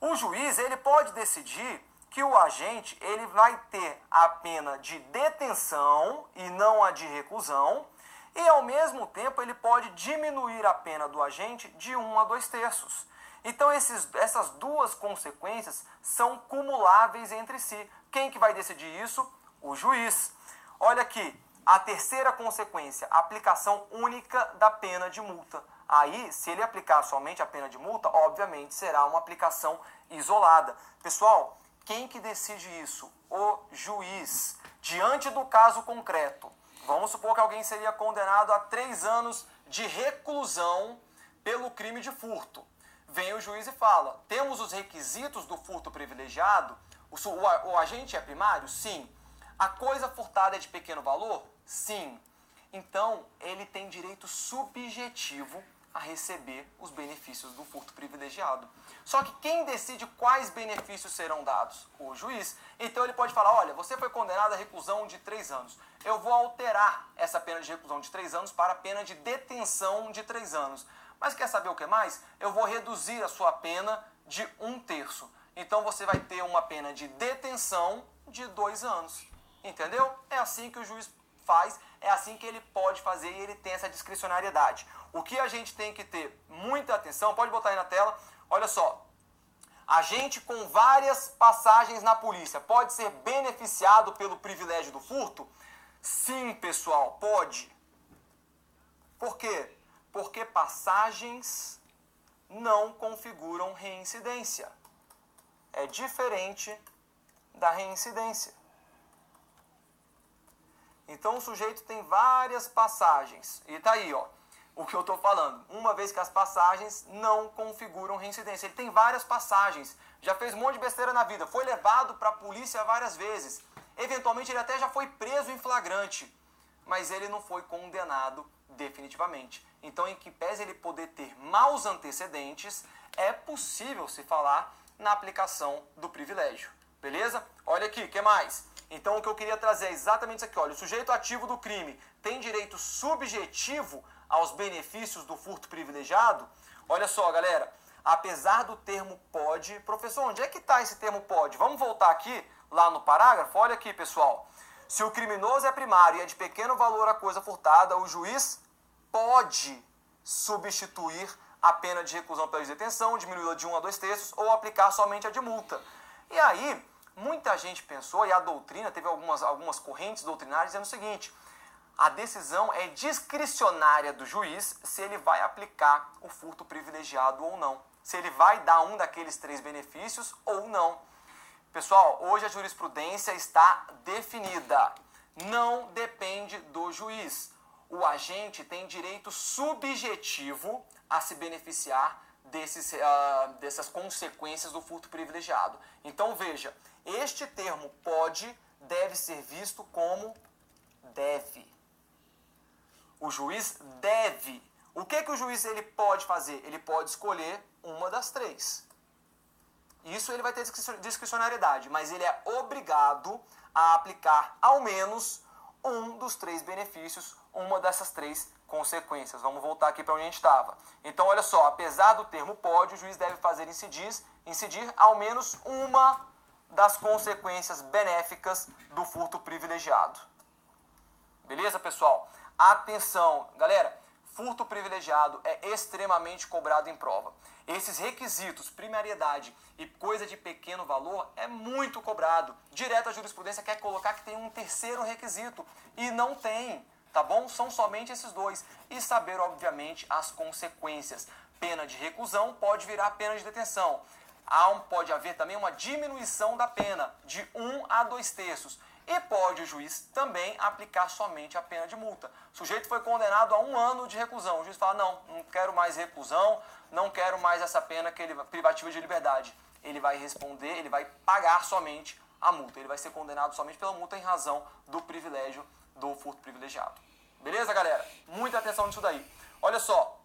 O juiz ele pode decidir que o agente ele vai ter a pena de detenção e não a de reclusão, e ao mesmo tempo ele pode diminuir a pena do agente de 1 a 2 terços. Então essas duas consequências são cumuláveis entre si. Quem que vai decidir isso? O juiz. Olha aqui, a terceira consequência, aplicação única da pena de multa. Aí, se ele aplicar somente a pena de multa, obviamente será uma aplicação isolada. Pessoal, quem que decide isso? O juiz. Diante do caso concreto, vamos supor que alguém seria condenado a 3 anos de reclusão pelo crime de furto. Vem o juiz e fala, temos os requisitos do furto privilegiado? O agente é primário? Sim. A coisa furtada é de pequeno valor? Sim. Então, ele tem direito subjetivo a receber os benefícios do furto privilegiado. Só que quem decide quais benefícios serão dados? O juiz. Então ele pode falar, olha, você foi condenado à reclusão de 3 anos. Eu vou alterar essa pena de reclusão de 3 anos para a pena de detenção de 3 anos. Mas quer saber o que mais? Eu vou reduzir a sua pena de 1/3. Então você vai ter uma pena de detenção de 2 anos. Entendeu? É assim que o juiz faz, é assim que ele pode fazer e ele tem essa discricionariedade. O que a gente tem que ter muita atenção, pode botar aí na tela, olha só, agente com várias passagens na polícia pode ser beneficiado pelo privilégio do furto? Sim, pessoal, pode. Por quê? Porque passagens não configuram reincidência. É diferente da reincidência. Então o sujeito tem várias passagens. E tá aí, ó, o que eu tô falando. Uma vez que as passagens não configuram reincidência. Ele tem várias passagens. Já fez um monte de besteira na vida. Foi levado para a polícia várias vezes. Eventualmente ele até já foi preso em flagrante. Mas ele não foi condenado definitivamente. Então, em que pese ele poder ter maus antecedentes, é possível se falar na aplicação do privilégio. Beleza? Olha aqui, o que mais? Então, o que eu queria trazer é exatamente isso aqui. Olha, o sujeito ativo do crime tem direito subjetivo aos benefícios do furto privilegiado? Olha só, galera. Apesar do termo pode... Professor, onde é que está esse termo pode? Vamos voltar aqui, lá no parágrafo? Olha aqui, pessoal. Se o criminoso é primário e é de pequeno valor a coisa furtada, o juiz pode substituir a pena de reclusão pela detenção, diminuí-la de 1 a 2/3, ou aplicar somente a de multa. E aí, muita gente pensou, e a doutrina, teve algumas correntes doutrinárias dizendo o seguinte, a decisão é discricionária do juiz se ele vai aplicar o furto privilegiado ou não. Se ele vai dar um daqueles 3 benefícios ou não. Pessoal, hoje a jurisprudência está definida. Não depende do juiz. O agente tem direito subjetivo a se beneficiar dessas consequências do furto privilegiado. Então veja, este termo pode deve ser visto como deve. O juiz deve. O que o juiz ele pode fazer? Ele pode escolher uma das 3. Isso ele vai ter discricionariedade, mas ele é obrigado a aplicar ao menos um dos 3 benefícios, uma dessas 3 consequências. Vamos voltar aqui para onde a gente estava. Então, olha só, apesar do termo pode, o juiz deve fazer incidir ao menos uma das consequências benéficas do furto privilegiado. Beleza, pessoal? Atenção, galera, furto privilegiado é extremamente cobrado em prova. Esses requisitos, primariedade e coisa de pequeno valor, é muito cobrado. Direto a jurisprudência quer colocar que tem um terceiro requisito e não tem, tá bom? São somente esses 2. E saber, obviamente, as consequências. Pena de reclusão pode virar pena de detenção. Pode haver também uma diminuição da pena de 1 a 2/3. E pode o juiz também aplicar somente a pena de multa. O sujeito foi condenado a 1 ano de reclusão. O juiz fala, não quero mais reclusão, não quero mais essa pena privativa de liberdade. Ele vai responder, ele vai pagar somente a multa. Ele vai ser condenado somente pela multa em razão do privilégio do furto privilegiado. Beleza, galera? Muita atenção nisso daí. Olha só,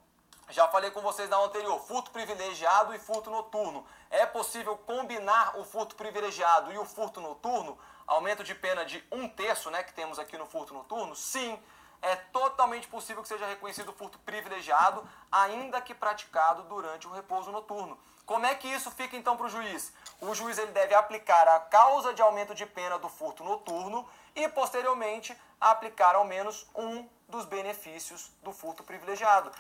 já falei com vocês na anterior, furto privilegiado e furto noturno. É possível combinar o furto privilegiado e o furto noturno? Aumento de pena de 1/3, né, que temos aqui no furto noturno? Sim, é totalmente possível que seja reconhecido o furto privilegiado, ainda que praticado durante o repouso noturno. Como é que isso fica então para o juiz? O juiz ele deve aplicar a causa de aumento de pena do furto noturno e, posteriormente, aplicar ao menos um dos benefícios do furto privilegiado.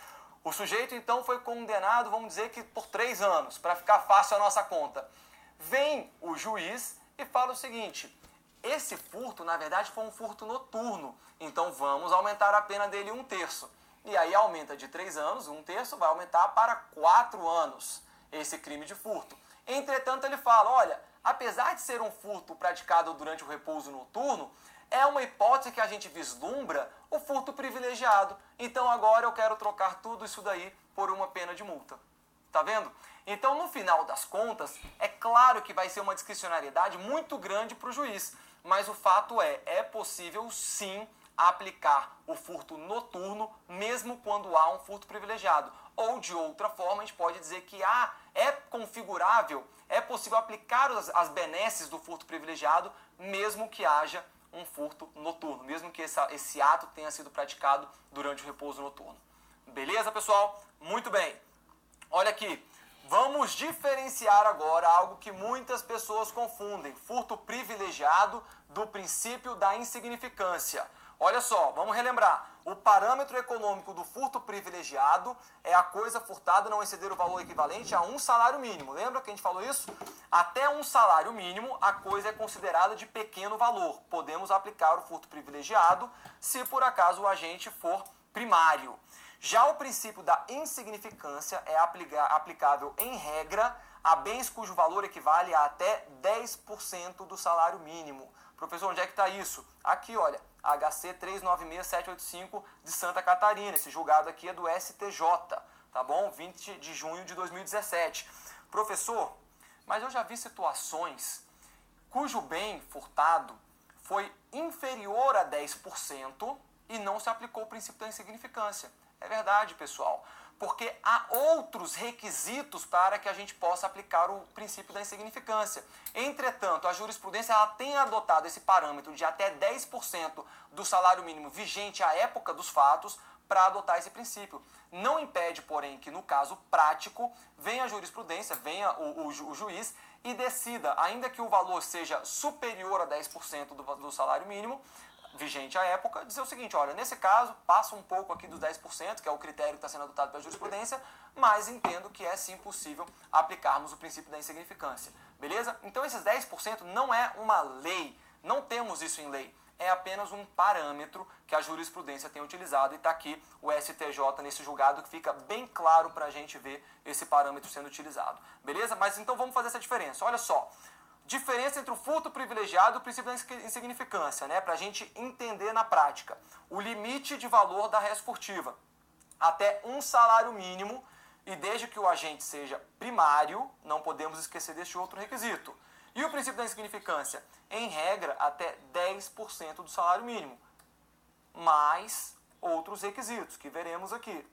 O sujeito, então, foi condenado, vamos dizer que por 3 anos, para ficar fácil a nossa conta. Vem o juiz e fala o seguinte: esse furto, na verdade, foi um furto noturno, então vamos aumentar a pena dele 1/3. E aí aumenta de 3 anos, 1/3 vai aumentar para 4 anos esse crime de furto. Entretanto, ele fala, olha, apesar de ser um furto praticado durante o repouso noturno, é uma hipótese que a gente vislumbra o furto privilegiado. Então agora eu quero trocar tudo isso daí por uma pena de multa. Tá vendo? Então, no final das contas, é claro que vai ser uma discricionariedade muito grande para o juiz. Mas o fato é possível sim aplicar o furto noturno, mesmo quando há um furto privilegiado. Ou, de outra forma, a gente pode dizer que é configurável, é possível aplicar as benesses do furto privilegiado, mesmo que haja um furto noturno, mesmo que esse ato tenha sido praticado durante o repouso noturno. Beleza, pessoal? Muito bem. Olha aqui, vamos diferenciar agora algo que muitas pessoas confundem, furto privilegiado do princípio da insignificância. Olha só, vamos relembrar, o parâmetro econômico do furto privilegiado é a coisa furtada não exceder o valor equivalente a um salário mínimo. Lembra que a gente falou isso? Até um salário mínimo, a coisa é considerada de pequeno valor. Podemos aplicar o furto privilegiado se por acaso o agente for primário. Já o princípio da insignificância é aplicável em regra a bens cujo valor equivale a até 10% do salário mínimo. Professor, onde é que está isso? Aqui, olha, HC 396785 de Santa Catarina. Esse julgado aqui é do STJ, tá bom? 20 de junho de 2017. Professor, mas eu já vi situações cujo bem furtado foi inferior a 10% e não se aplicou o princípio da insignificância. É verdade, pessoal, porque há outros requisitos para que a gente possa aplicar o princípio da insignificância. Entretanto, a jurisprudência ela tem adotado esse parâmetro de até 10% do salário mínimo vigente à época dos fatos para adotar esse princípio. Não impede, porém, que no caso prático venha a jurisprudência, venha o juiz e decida, ainda que o valor seja superior a 10% do salário mínimo, vigente à época, dizer o seguinte, olha, nesse caso, passa um pouco aqui dos 10%, que é o critério que está sendo adotado pela jurisprudência, mas entendo que é sim possível aplicarmos o princípio da insignificância. Beleza? Então esses 10% não é uma lei, não temos isso em lei, é apenas um parâmetro que a jurisprudência tem utilizado e está aqui o STJ nesse julgado que fica bem claro para a gente ver esse parâmetro sendo utilizado. Beleza? Mas então vamos fazer essa diferença. Olha só. Diferença entre o furto privilegiado e o princípio da insignificância, né? Para a gente entender na prática. O limite de valor da res furtiva. Até um salário mínimo e desde que o agente seja primário, não podemos esquecer deste outro requisito. E o princípio da insignificância? Em regra, até 10% do salário mínimo. Mais outros requisitos que veremos aqui.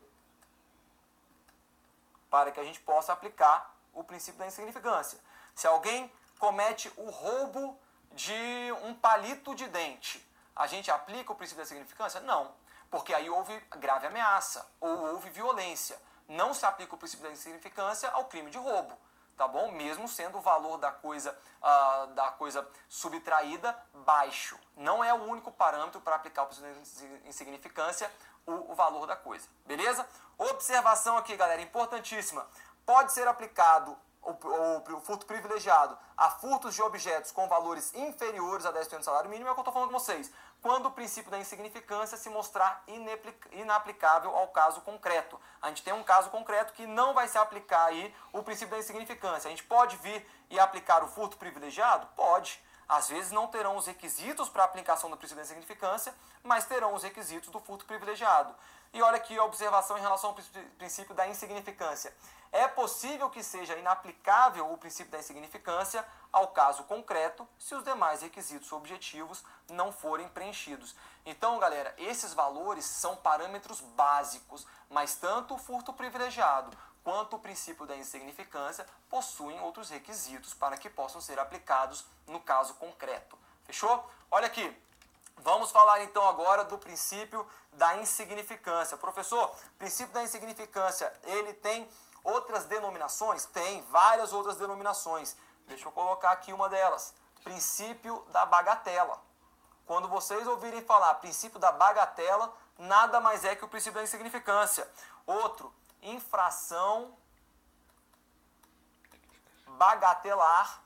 Para que a gente possa aplicar o princípio da insignificância. Se alguém comete o roubo de um palito de dente, a gente aplica o princípio da insignificância? Não, porque aí houve grave ameaça ou houve violência. Não se aplica o princípio da insignificância ao crime de roubo, tá bom? Mesmo sendo o valor da coisa subtraída baixo. Não é o único parâmetro para aplicar o princípio da insignificância, o valor da coisa, beleza? Observação aqui, galera, importantíssima. Pode ser aplicado o furto privilegiado a furtos de objetos com valores inferiores a 10% do salário mínimo, é o que eu estou falando com vocês. Quando o princípio da insignificância se mostrar inaplicável ao caso concreto. A gente tem um caso concreto que não vai se aplicar aí o princípio da insignificância. A gente pode vir e aplicar o furto privilegiado? Pode. Às vezes não terão os requisitos para a aplicação do princípio da insignificância, mas terão os requisitos do furto privilegiado. E olha aqui a observação em relação ao princípio da insignificância. É possível que seja inaplicável o princípio da insignificância ao caso concreto se os demais requisitos objetivos não forem preenchidos. Então, galera, esses valores são parâmetros básicos, mas tanto o furto privilegiado quanto o princípio da insignificância possuem outros requisitos para que possam ser aplicados no caso concreto. Fechou? Olha aqui. Vamos falar então agora do princípio da insignificância. Professor, o princípio da insignificância, ele tem outras denominações? Tem várias outras denominações. Deixa eu colocar aqui uma delas. Princípio da bagatela. Quando vocês ouvirem falar princípio da bagatela, nada mais é que o princípio da insignificância. Outro, infração bagatelar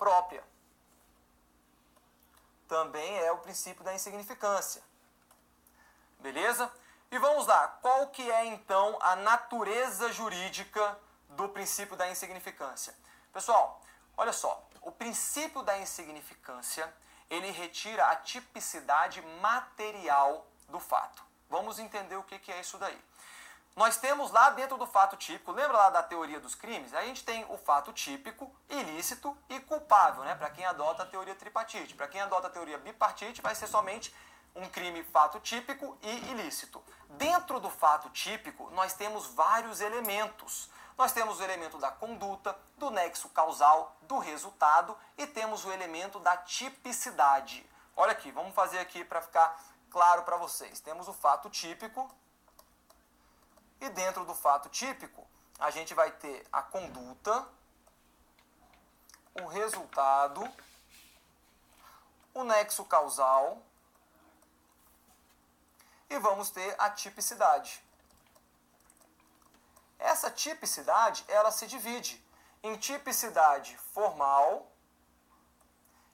própria. Também é o princípio da insignificância. Beleza? E vamos lá, qual que é então a natureza jurídica do princípio da insignificância? Pessoal, olha só, o princípio da insignificância, ele retira a tipicidade material do fato. Vamos entender o que é isso daí. Nós temos lá dentro do fato típico, lembra lá da teoria dos crimes? A gente tem o fato típico, ilícito e culpável, né? Para quem adota a teoria tripartite. Para quem adota a teoria bipartite, vai ser somente um crime fato típico e ilícito. Dentro do fato típico, nós temos vários elementos. Nós temos o elemento da conduta, do nexo causal, do resultado e temos o elemento da tipicidade. Olha aqui, vamos fazer aqui para ficar claro para vocês. Temos o fato típico e dentro do fato típico a gente vai ter a conduta, o resultado, o nexo causal e vamos ter a tipicidade. Essa tipicidade, ela se divide em tipicidade formal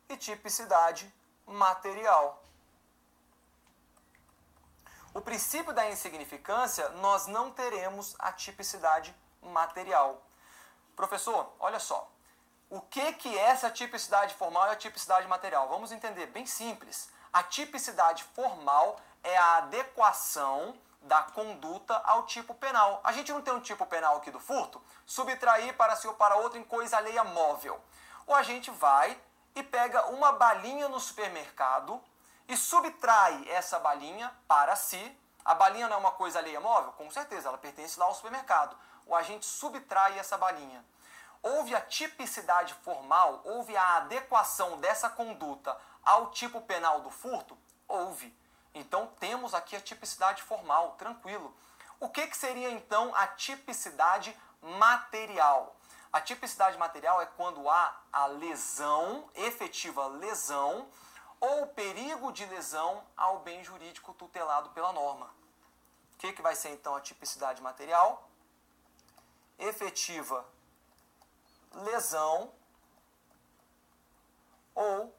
e tipicidade material. O princípio da insignificância, nós não teremos a tipicidade material. Professor, olha só, o que é essa tipicidade formal e a tipicidade material? Vamos entender, bem simples. A tipicidade formal é a adequação da conduta ao tipo penal. A gente não tem um tipo penal aqui do furto? Subtrair para si ou para outro em coisa alheia móvel. Ou a gente vai e pega uma balinha no supermercado e subtrai essa balinha para si. A balinha não é uma coisa alheia móvel? Com certeza, ela pertence lá ao supermercado. Ou a gente subtrai essa balinha. Houve a tipicidade formal? Houve a adequação dessa conduta ao tipo penal do furto? Houve. Então temos aqui a tipicidade formal, tranquilo. O que seria então a tipicidade material? A tipicidade material é quando há a lesão, efetiva lesão, ou perigo de lesão ao bem jurídico tutelado pela norma. O que vai ser então a tipicidade material? Efetiva lesão ou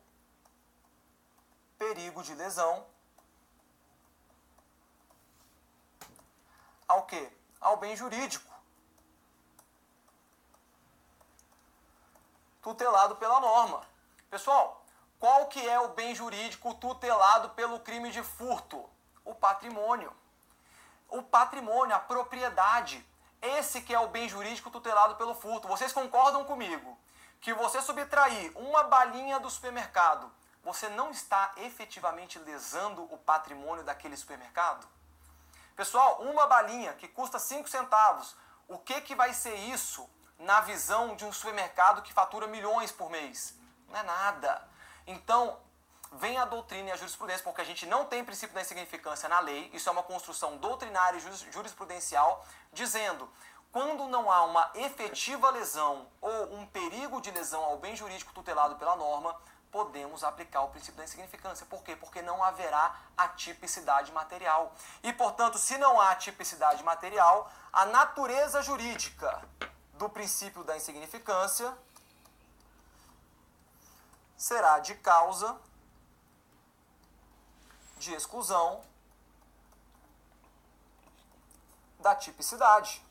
perigo de lesão ao quê? Ao bem jurídico tutelado pela norma. Pessoal, qual que é o bem jurídico tutelado pelo crime de furto? O patrimônio. O patrimônio, a propriedade. Esse que é o bem jurídico tutelado pelo furto. Vocês concordam comigo que você subtrair uma balinha do supermercado, você não está efetivamente lesando o patrimônio daquele supermercado? Pessoal, uma balinha que custa 5 centavos, o que vai ser isso na visão de um supermercado que fatura milhões por mês? Não é nada. Então, vem a doutrina e a jurisprudência, porque a gente não tem princípio da insignificância na lei, isso é uma construção doutrinária e jurisprudencial, dizendo, quando não há uma efetiva lesão ou um perigo de lesão ao bem jurídico tutelado pela norma, podemos aplicar o princípio da insignificância. Por quê? Porque não haverá a tipicidade material. E, portanto, se não há tipicidade material, a natureza jurídica do princípio da insignificância será de causa de exclusão da tipicidade.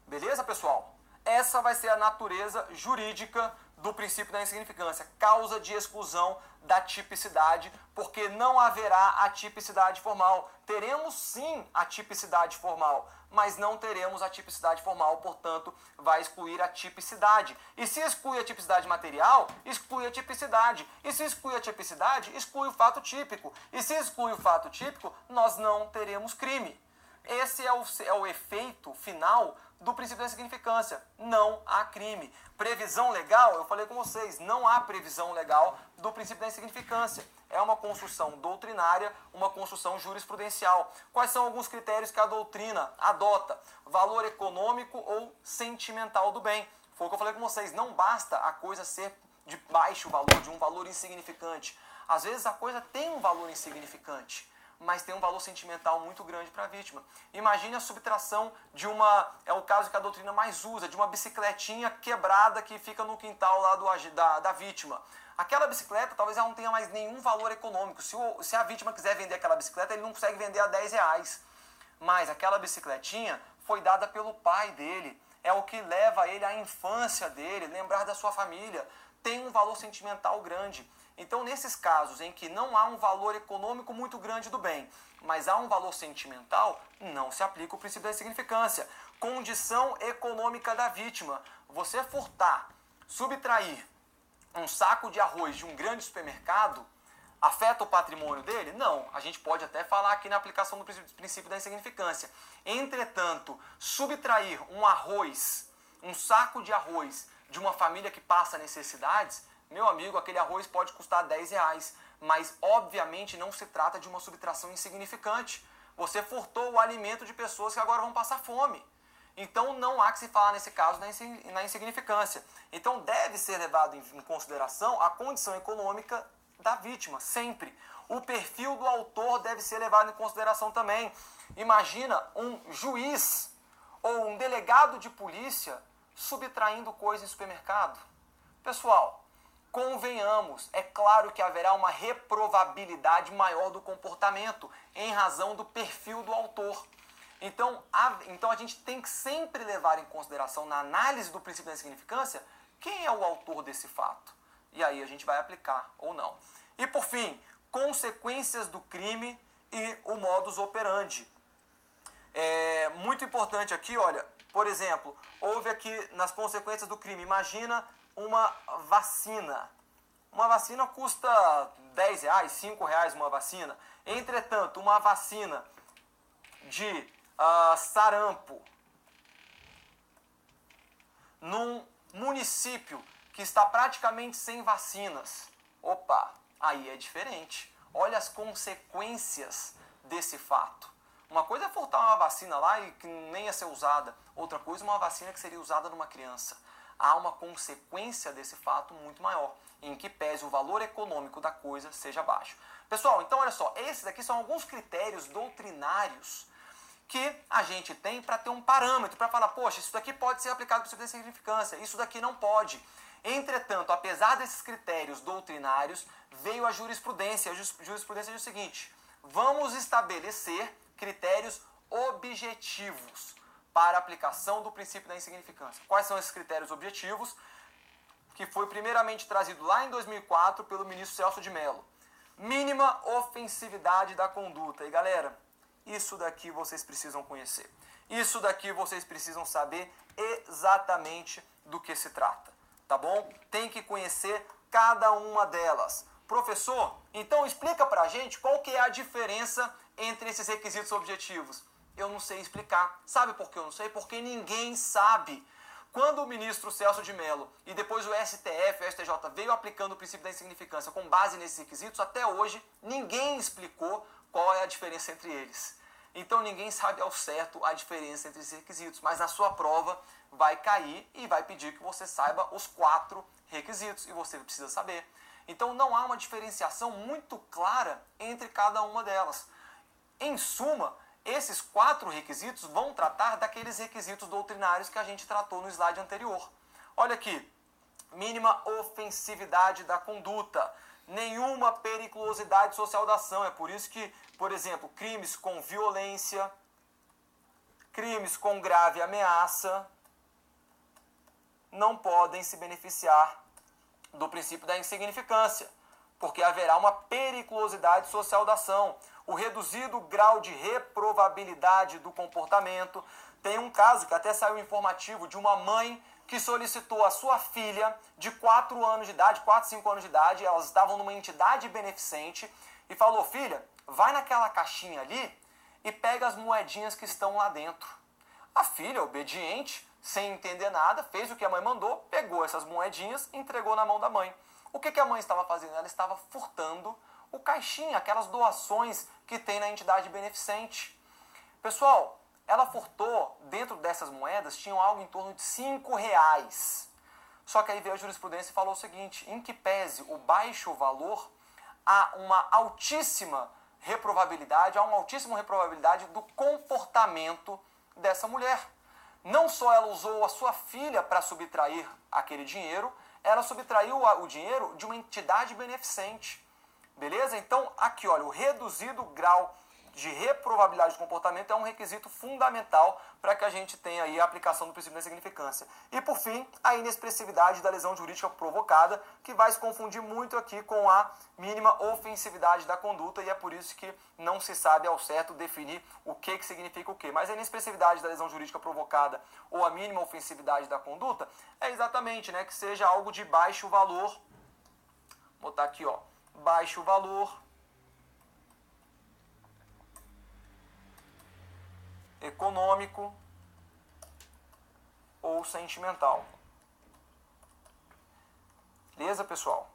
Beleza, pessoal? Essa vai ser a natureza jurídica do princípio da insignificância, causa de exclusão da tipicidade, porque não haverá a tipicidade formal. Teremos sim a tipicidade formal, mas não teremos a tipicidade formal, portanto, vai excluir a tipicidade. E se exclui a tipicidade material, exclui a tipicidade. E se exclui a tipicidade, exclui o fato típico. E se exclui o fato típico, nós não teremos crime. Esse é o efeito final do princípio da insignificância. Não há crime. Previsão legal, eu falei com vocês, não há previsão legal do princípio da insignificância. É uma construção doutrinária, uma construção jurisprudencial. Quais são alguns critérios que a doutrina adota? Valor econômico ou sentimental do bem. Foi o que eu falei com vocês, não basta a coisa ser de baixo valor, de um valor insignificante. Às vezes a coisa tem um valor insignificante, mas tem um valor sentimental muito grande para a vítima. Imagine a subtração de é o caso que a doutrina mais usa, de uma bicicletinha quebrada que fica no quintal lá da vítima. Aquela bicicleta talvez ela não tenha mais nenhum valor econômico. Se a vítima quiser vender aquela bicicleta, ele não consegue vender a R$10. Mas aquela bicicletinha foi dada pelo pai dele. É o que leva ele à infância dele, lembrar da sua família. Tem um valor sentimental grande. Então, nesses casos em que não há um valor econômico muito grande do bem, mas há um valor sentimental, não se aplica o princípio da insignificância. Condição econômica da vítima. Você furtar, subtrair um saco de arroz de um grande supermercado, afeta o patrimônio dele? Não. A gente pode até falar aqui na aplicação do princípio da insignificância. Entretanto, subtrair um saco de arroz de uma família que passa necessidades, meu amigo, aquele arroz pode custar R$10, mas obviamente não se trata de uma subtração insignificante. Você furtou o alimento de pessoas que agora vão passar fome. Então não há que se falar nesse caso na insignificância. Então deve ser levado em consideração a condição econômica da vítima, sempre. O perfil do autor deve ser levado em consideração também. Imagina um juiz ou um delegado de polícia subtraindo coisa em supermercado. Pessoal, convenhamos, é claro que haverá uma reprovabilidade maior do comportamento em razão do perfil do autor. Então a gente tem que sempre levar em consideração, na análise do princípio da insignificância, quem é o autor desse fato. E aí a gente vai aplicar ou não. E por fim, consequências do crime e o modus operandi. É muito importante aqui, olha, por exemplo, houve aqui nas consequências do crime, imagina uma vacina. Uma vacina custa R$10, R$5 uma vacina. Entretanto, uma vacina de sarampo num município que está praticamente sem vacinas. Opa, aí é diferente. Olha as consequências desse fato. Uma coisa é furtar uma vacina lá e que nem ia ser usada. Outra coisa é uma vacina que seria usada numa criança. Há uma consequência desse fato muito maior, em que pese o valor econômico da coisa seja baixo. Pessoal, então olha só, esses aqui são alguns critérios doutrinários que a gente tem para ter um parâmetro, para falar, poxa, isso daqui pode ser aplicado para o princípio da insignificância, isso daqui não pode. Entretanto, apesar desses critérios doutrinários, veio a jurisprudência. A jurisprudência diz o seguinte: vamos estabelecer critérios objetivos para a aplicação do princípio da insignificância. Quais são esses critérios objetivos? Que foi primeiramente trazido lá em 2004 pelo ministro Celso de Mello. Mínima ofensividade da conduta. E galera, isso daqui vocês precisam conhecer. Isso daqui vocês precisam saber exatamente do que se trata. Tá bom? Tem que conhecer cada uma delas. Professor, então explica pra gente qual que é a diferença entre esses requisitos objetivos. Eu não sei explicar. Sabe por que eu não sei? Porque ninguém sabe. Quando o ministro Celso de Mello e depois o STF, o STJ veio aplicando o princípio da insignificância com base nesses requisitos, até hoje ninguém explicou qual é a diferença entre eles. Então ninguém sabe ao certo a diferença entre esses requisitos, mas na sua prova vai cair e vai pedir que você saiba os 4 requisitos e você precisa saber. Então não há uma diferenciação muito clara entre cada uma delas. Em suma, esses 4 requisitos vão tratar daqueles requisitos doutrinários que a gente tratou no slide anterior. Olha aqui, mínima ofensividade da conduta, nenhuma periculosidade social da ação. É por isso que, por exemplo, crimes com violência, crimes com grave ameaça, não podem se beneficiar do princípio da insignificância, porque haverá uma periculosidade social da ação. O reduzido grau de reprovabilidade do comportamento. Tem um caso que até saiu informativo de uma mãe que solicitou a sua filha de 4 anos de idade, 4, 5 anos de idade, elas estavam numa entidade beneficente, e falou: filha, vai naquela caixinha ali e pega as moedinhas que estão lá dentro. A filha, obediente, sem entender nada, fez o que a mãe mandou, pegou essas moedinhas e entregou na mão da mãe. O que a mãe estava fazendo? Ela estava furtando o caixinha, aquelas doações que tem na entidade beneficente. Pessoal, ela furtou, dentro dessas moedas, tinham algo em torno de R$5. Só que aí veio a jurisprudência e falou o seguinte: em que pese o baixo valor, há uma altíssima reprovabilidade, há uma altíssima reprovabilidade do comportamento dessa mulher. Não só ela usou a sua filha para subtrair aquele dinheiro, ela subtraiu o dinheiro de uma entidade beneficente. Beleza? Então, aqui, olha, o reduzido grau de reprovabilidade de comportamento é um requisito fundamental para que a gente tenha aí a aplicação do princípio da insignificância. E, por fim, a inexpressividade da lesão jurídica provocada, que vai se confundir muito aqui com a mínima ofensividade da conduta, e é por isso que não se sabe ao certo definir o que significa o quê. Mas a inexpressividade da lesão jurídica provocada ou a mínima ofensividade da conduta é exatamente, né, que seja algo de baixo valor, vou botar aqui, ó, baixo valor econômico ou sentimental. Beleza, pessoal?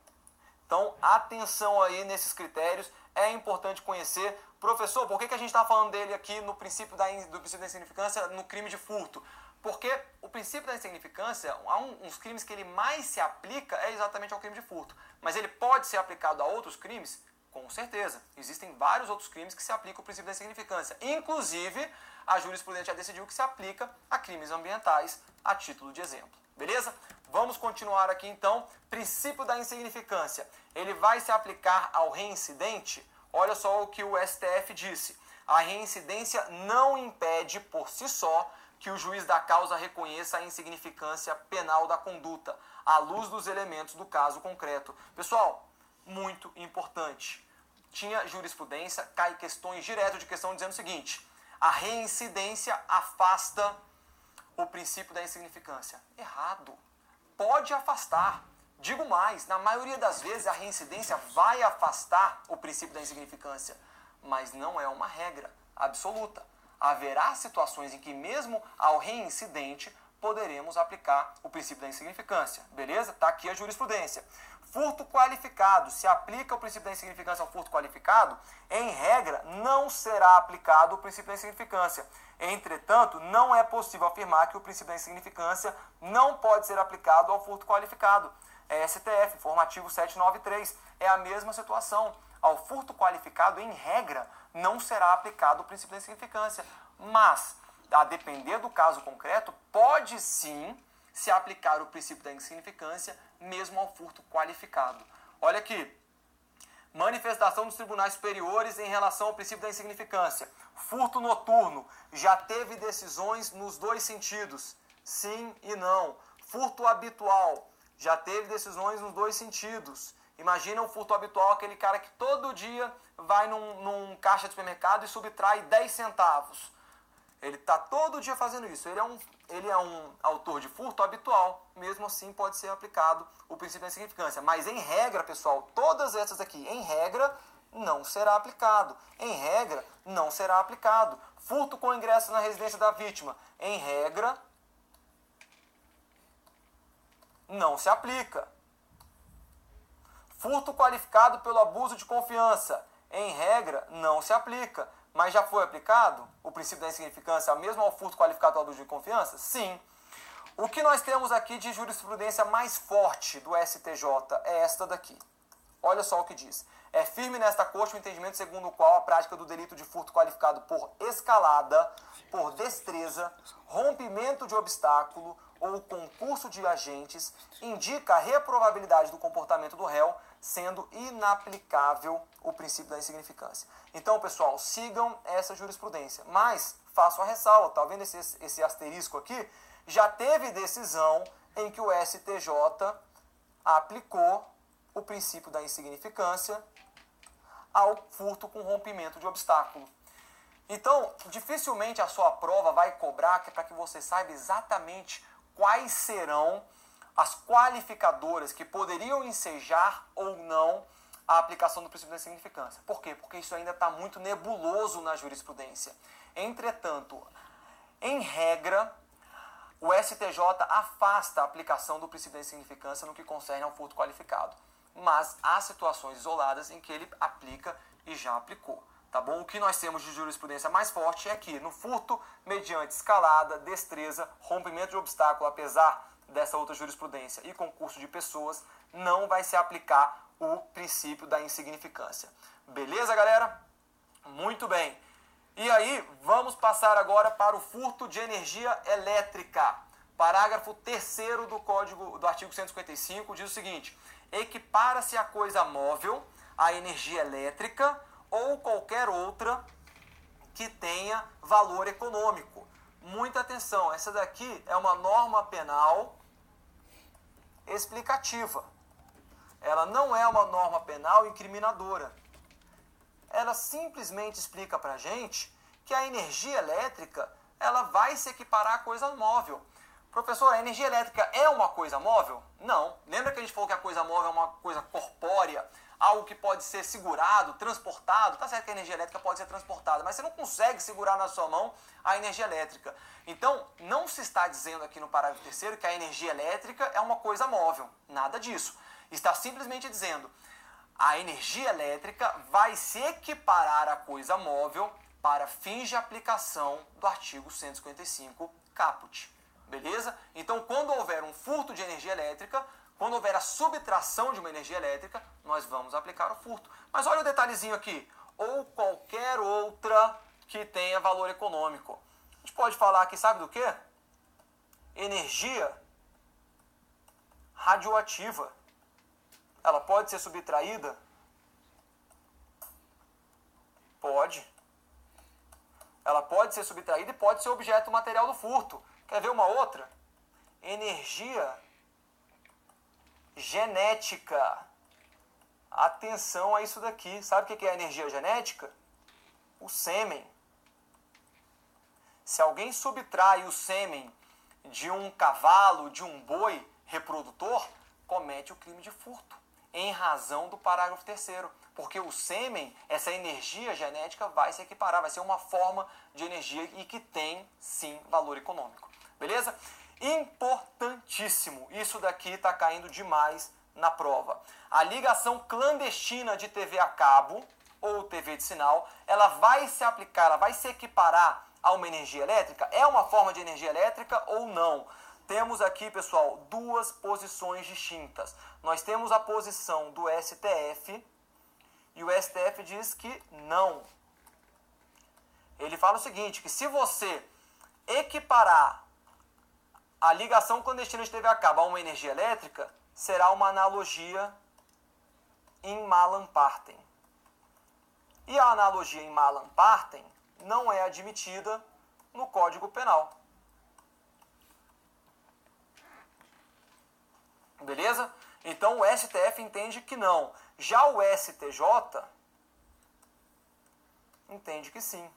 Então, atenção aí nesses critérios, é importante conhecer. Professor, por que a gente está falando dele aqui no princípio do princípio da insignificância no crime de furto? Porque o princípio da insignificância, uns crimes que ele mais se aplica é exatamente ao crime de furto. Mas ele pode ser aplicado a outros crimes? Com certeza. Existem vários outros crimes que se aplicam o princípio da insignificância. Inclusive, a jurisprudência já decidiu que se aplica a crimes ambientais, a título de exemplo. Beleza? Vamos continuar aqui então. Princípio da insignificância. Ele vai se aplicar ao reincidente? Olha só o que o STF disse. A reincidência não impede por si só que o juiz da causa reconheça a insignificância penal da conduta, à luz dos elementos do caso concreto. Pessoal, muito importante. Tinha jurisprudência, cai questões direto de questão dizendo o seguinte: a reincidência afasta o princípio da insignificância. Errado. Pode afastar. Digo mais, na maioria das vezes a reincidência vai afastar o princípio da insignificância, mas não é uma regra absoluta. Haverá situações em que mesmo ao reincidente poderemos aplicar o princípio da insignificância. Beleza? Está aqui a jurisprudência. Furto qualificado. Se aplica o princípio da insignificância ao furto qualificado, em regra, não será aplicado o princípio da insignificância. Entretanto, não é possível afirmar que o princípio da insignificância não pode ser aplicado ao furto qualificado. STF, informativo 793. É a mesma situação. Ao furto qualificado, em regra, não será aplicado o princípio da insignificância. Mas, a depender do caso concreto, pode sim se aplicar o princípio da insignificância mesmo ao furto qualificado. Olha aqui. Manifestação dos tribunais superiores em relação ao princípio da insignificância. Furto noturno. Já teve decisões nos dois sentidos. Sim e não. Furto habitual. Já teve decisões nos dois sentidos. Imagina um furto habitual, aquele cara que todo dia vai num caixa de supermercado e subtrai 10 centavos. Ele está todo dia fazendo isso. Ele é um autor de furto habitual. Mesmo assim, pode ser aplicado o princípio da insignificância. Mas, em regra, pessoal, todas essas aqui, em regra, não será aplicado. Em regra, não será aplicado. Furto com ingresso na residência da vítima. Em regra, não se aplica. Furto qualificado pelo abuso de confiança. Em regra, não se aplica. Mas já foi aplicado o princípio da insignificância mesmo ao furto qualificado pelo abuso de confiança? Sim. O que nós temos aqui de jurisprudência mais forte do STJ é esta daqui. Olha só o que diz. É firme nesta corte o entendimento segundo o qual a prática do delito de furto qualificado por escalada, por destreza, rompimento de obstáculo ou concurso de agentes indica a reprovabilidade do comportamento do réu, sendo inaplicável o princípio da insignificância. Então, pessoal, sigam essa jurisprudência. Mas, faço a ressalva, tá vendo esse asterisco aqui? Já teve decisão em que o STJ aplicou o princípio da insignificância ao furto com rompimento de obstáculo. Então, dificilmente a sua prova vai cobrar para que você saiba exatamente quais serão as qualificadoras que poderiam ensejar ou não a aplicação do princípio da insignificância. Por quê? Porque isso ainda está muito nebuloso na jurisprudência. Entretanto, em regra, o STJ afasta a aplicação do princípio da insignificância no que concerne ao furto qualificado. Mas há situações isoladas em que ele aplica e já aplicou. Tá bom? O que nós temos de jurisprudência mais forte é que no furto mediante escalada, destreza, rompimento de obstáculo, apesar dessa outra jurisprudência e concurso de pessoas, não vai se aplicar o princípio da insignificância. Beleza, galera? Muito bem. E aí, vamos passar agora para o furto de energia elétrica. Parágrafo 3º do Código do artigo 155 diz o seguinte: equipara-se a coisa móvel à energia elétrica ou qualquer outra que tenha valor econômico. Muita atenção, essa daqui é uma norma penal explicativa. Ela não é uma norma penal incriminadora. Ela simplesmente explica para a gente que a energia elétrica ela vai se equiparar a coisa móvel. Professor, a energia elétrica é uma coisa móvel? Não. Lembra que a gente falou que a coisa móvel é uma coisa corpórea, algo que pode ser segurado, transportado? Tá certo que a energia elétrica pode ser transportada, mas você não consegue segurar na sua mão a energia elétrica. Então, não se está dizendo aqui no parágrafo 3º que a energia elétrica é uma coisa móvel. Nada disso. Está simplesmente dizendo a energia elétrica vai se equiparar à coisa móvel para fins de aplicação do artigo 155 caput. Beleza? Então, quando houver um furto de energia elétrica, quando houver a subtração de uma energia elétrica, nós vamos aplicar o furto. Mas olha o detalhezinho aqui. Ou qualquer outra que tenha valor econômico. A gente pode falar aqui, sabe do quê? Energia radioativa. Ela pode ser subtraída? Pode. Ela pode ser subtraída e pode ser objeto material do furto. Quer ver uma outra? Energia genética. Atenção a isso daqui. Sabe o que é a energia genética? O sêmen. Se alguém subtrai o sêmen de um cavalo, de um boi reprodutor, comete o crime de furto, em razão do parágrafo 3º. Porque o sêmen, essa energia genética, vai se equiparar, vai ser uma forma de energia e que tem, sim, valor econômico. Beleza? Importantíssimo. Isso daqui está caindo demais na prova. A ligação clandestina de TV a cabo ou TV de sinal, ela vai se aplicar, ela vai se equiparar a uma energia elétrica? É uma forma de energia elétrica ou não? Temos aqui, pessoal, duas posições distintas. Nós temos a posição do STF e o STF diz que não. Ele fala o seguinte, que se você equiparar a ligação clandestina de TV a cabo a uma energia elétrica, será uma analogia in malam partem. E a analogia in malam partem não é admitida no Código Penal. Beleza? Então o STF entende que não. Já o STJ entende que sim.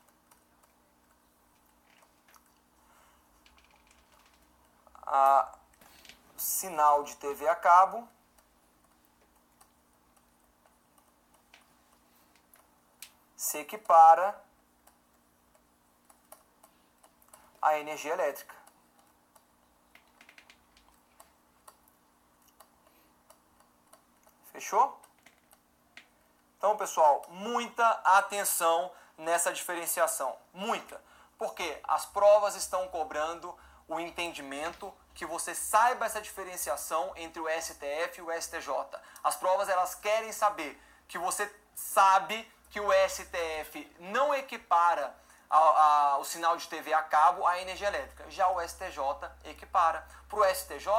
Sinal de TV a cabo se equipara à energia elétrica. Fechou? Então, pessoal, muita atenção nessa diferenciação. Muita. Porque as provas estão cobrando o entendimento que você saiba essa diferenciação entre o STF e o STJ. As provas elas querem saber que você sabe que o STF não equipara o sinal de TV a cabo à energia elétrica. Já o STJ equipara. Para o STJ,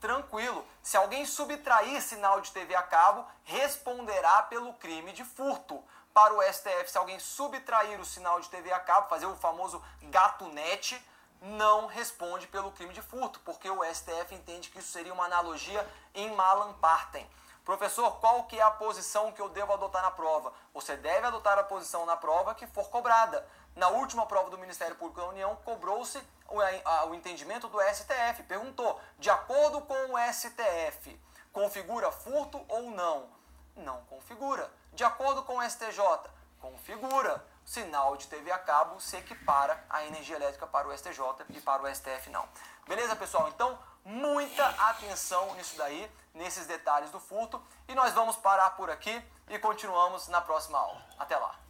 tranquilo. Se alguém subtrair sinal de TV a cabo, responderá pelo crime de furto. Para o STF, se alguém subtrair o sinal de TV a cabo, fazer o famoso gatunete, não responde pelo crime de furto, porque o STF entende que isso seria uma analogia in malam partem. Professor, qual que é a posição que eu devo adotar na prova? Você deve adotar a posição na prova que for cobrada. Na última prova do Ministério Público da União, cobrou-se o entendimento do STF. Perguntou, de acordo com o STF, configura furto ou não? Não configura. De acordo com o STJ, configura. Sinal de TV a cabo se equipara à energia elétrica para o STJ e para o STF não. Beleza, pessoal? Então, muita atenção nisso daí, nesses detalhes do furto. E nós vamos parar por aqui e continuamos na próxima aula. Até lá!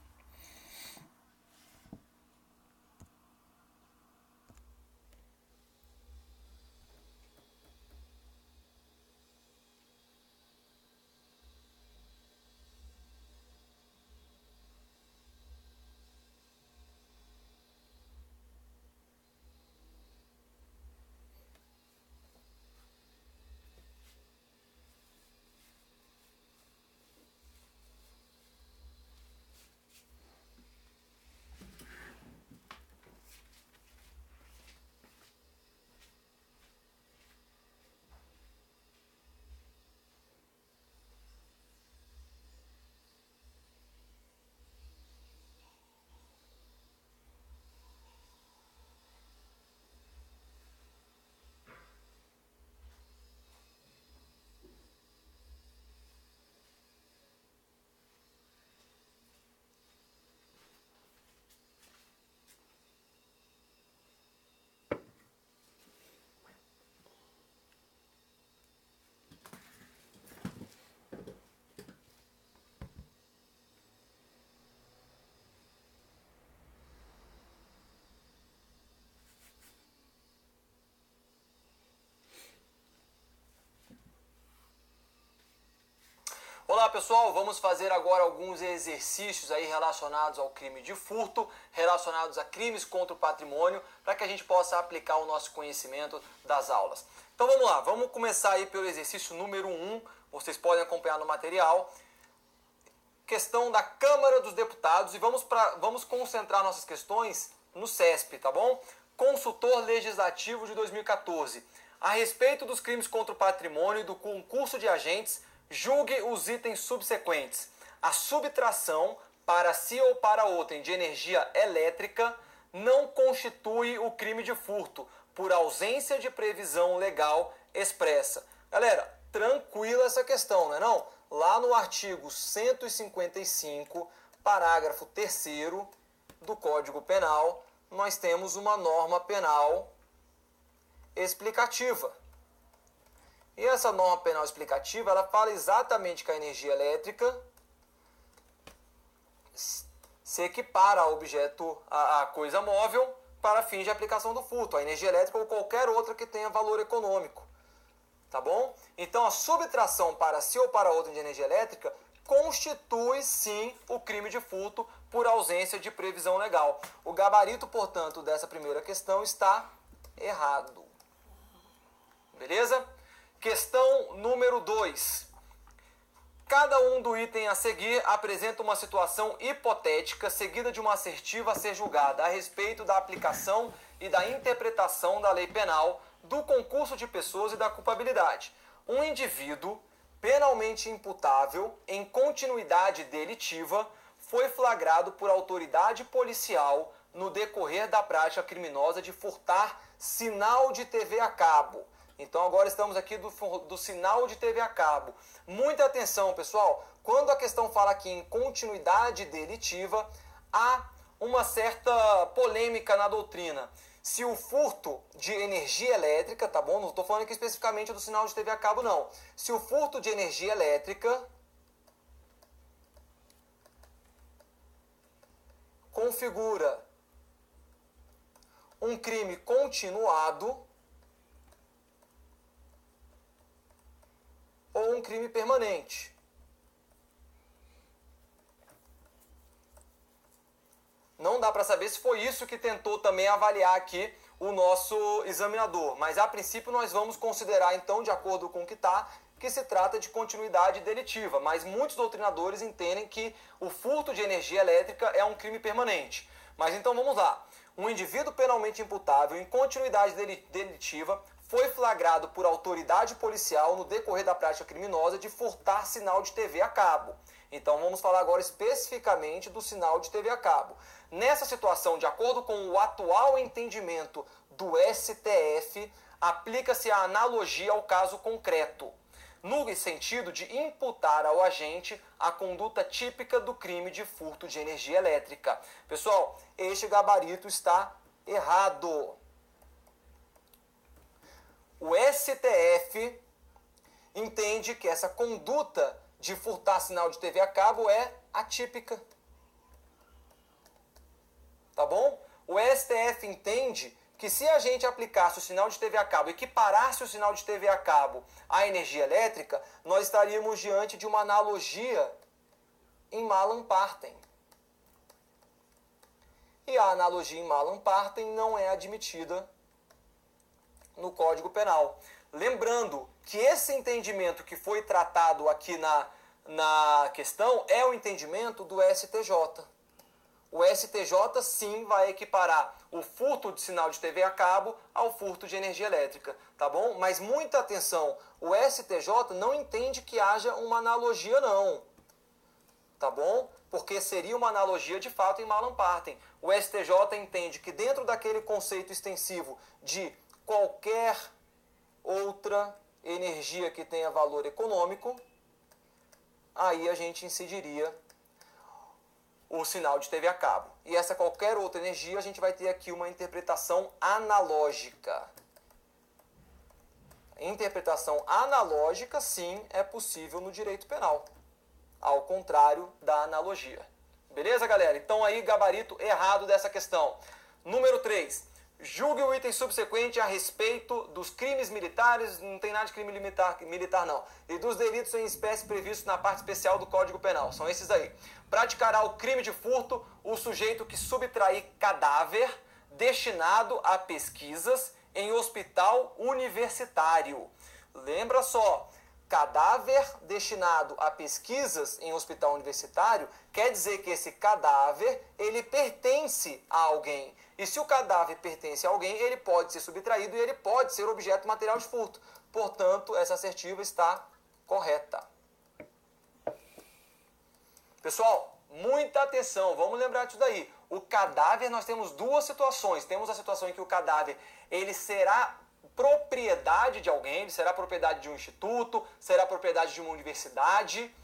lá, pessoal, vamos fazer agora alguns exercícios aí relacionados ao crime de furto, relacionados a crimes contra o patrimônio, para que a gente possa aplicar o nosso conhecimento das aulas. Então vamos lá, vamos começar aí pelo exercício número 1, vocês podem acompanhar no material. Questão da Câmara dos Deputados e vamos concentrar nossas questões no CESP, tá bom? Consultor Legislativo de 2014. A respeito dos crimes contra o patrimônio e do concurso de agentes, julgue os itens subsequentes. A subtração para si ou para outrem de energia elétrica não constitui o crime de furto, por ausência de previsão legal expressa. Galera, tranquila essa questão, não é não? Lá no artigo 155, parágrafo 3º do Código Penal, nós temos uma norma penal explicativa. E essa norma penal explicativa, ela fala exatamente que a energia elétrica se equipara ao objeto, a coisa móvel, para fins de aplicação do furto. A energia elétrica ou qualquer outra que tenha valor econômico. Tá bom? Então, a subtração para si ou para outra de energia elétrica constitui, sim, o crime de furto por ausência de previsão legal. O gabarito, portanto, dessa primeira questão está errado. Beleza? Questão número 2. Cada um do item a seguir apresenta uma situação hipotética seguida de uma assertiva a ser julgada a respeito da aplicação e da interpretação da lei penal, do concurso de pessoas e da culpabilidade. Um indivíduo penalmente imputável em continuidade delitiva foi flagrado por autoridade policial no decorrer da prática criminosa de furtar sinal de TV a cabo. Então agora estamos aqui do sinal de TV a cabo. Muita atenção, pessoal. Quando a questão fala aqui em continuidade delitiva, há uma certa polêmica na doutrina. Se o furto de energia elétrica, tá bom? Não estou falando aqui especificamente do sinal de TV a cabo, não. Se o furto de energia elétrica configura um crime continuado ou um crime permanente. Não dá para saber se foi isso que tentou também avaliar aqui o nosso examinador. Mas a princípio nós vamos considerar então, de acordo com o que está, que se trata de continuidade delitiva. Mas muitos doutrinadores entendem que o furto de energia elétrica é um crime permanente. Mas então vamos lá. Um indivíduo penalmente imputável em continuidade delitiva foi flagrado por autoridade policial no decorrer da prática criminosa de furtar sinal de TV a cabo. Então vamos falar agora especificamente do sinal de TV a cabo. Nessa situação, de acordo com o atual entendimento do STF, aplica-se a analogia ao caso concreto, no sentido de imputar ao agente a conduta típica do crime de furto de energia elétrica. Pessoal, este gabarito está errado. O STF entende que essa conduta de furtar sinal de TV a cabo é atípica. Tá bom? O STF entende que se a gente aplicasse o sinal de TV a cabo, equiparasse o sinal de TV a cabo à energia elétrica, nós estaríamos diante de uma analogia em Malam Partem. E a analogia em Malam Partem não é admitida no Código Penal. Lembrando que esse entendimento que foi tratado aqui na questão é o entendimento do STJ. O STJ sim vai equiparar o furto de sinal de TV a cabo ao furto de energia elétrica, tá bom? Mas muita atenção, o STJ não entende que haja uma analogia não, tá bom? Porque seria uma analogia de fato em Malam Partem. O STJ entende que dentro daquele conceito extensivo de qualquer outra energia que tenha valor econômico, aí a gente incidiria o sinal de TV a cabo. E essa qualquer outra energia, a gente vai ter aqui uma interpretação analógica. Interpretação analógica, sim, é possível no direito penal, ao contrário da analogia. Beleza, galera? Então aí, gabarito errado dessa questão. Número 3. Julgue o item subsequente a respeito dos crimes militares, não tem nada de crime militar não, e dos delitos em espécie previstos na parte especial do Código Penal. São esses aí. Praticará o crime de furto o sujeito que subtrair cadáver destinado a pesquisas em hospital universitário. Lembra só, cadáver destinado a pesquisas em hospital universitário quer dizer que esse cadáver, ele pertence a alguém. E se o cadáver pertence a alguém, ele pode ser subtraído e ele pode ser objeto material de furto. Portanto, essa assertiva está correta. Pessoal, muita atenção, vamos lembrar disso daí. O cadáver, nós temos duas situações. Temos a situação em que o cadáver, ele será propriedade de alguém, ele será propriedade de um instituto, será propriedade de uma universidade,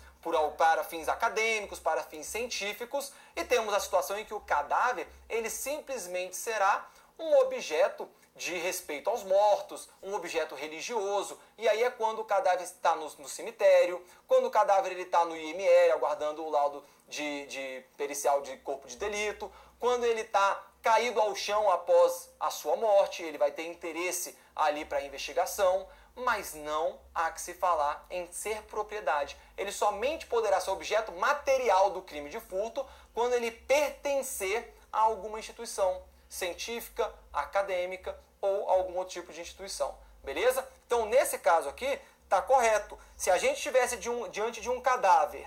para fins acadêmicos, para fins científicos, e temos a situação em que o cadáver, ele simplesmente será um objeto de respeito aos mortos, um objeto religioso, e aí é quando o cadáver está no cemitério, quando o cadáver está no IML, aguardando o laudo de pericial de corpo de delito, quando ele está caído ao chão após a sua morte, ele vai ter interesse ali para a investigação, mas não há que se falar em ser propriedade. Ele somente poderá ser objeto material do crime de furto quando ele pertencer a alguma instituição científica, acadêmica ou algum outro tipo de instituição. Beleza? Então, nesse caso aqui, está correto. Se a gente estivesse diante de um cadáver,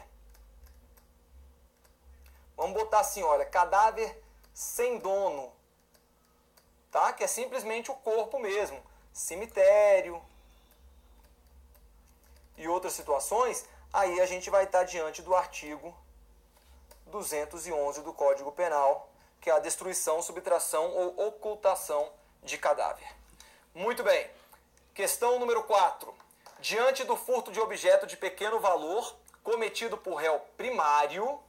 vamos botar assim, olha, cadáver sem dono, tá? Que é simplesmente o corpo mesmo. Cemitério e outras situações, aí a gente vai estar diante do artigo 211 do Código Penal, que é a destruição, subtração ou ocultação de cadáver. Muito bem. Questão número 4. Diante do furto de objeto de pequeno valor cometido por réu primário,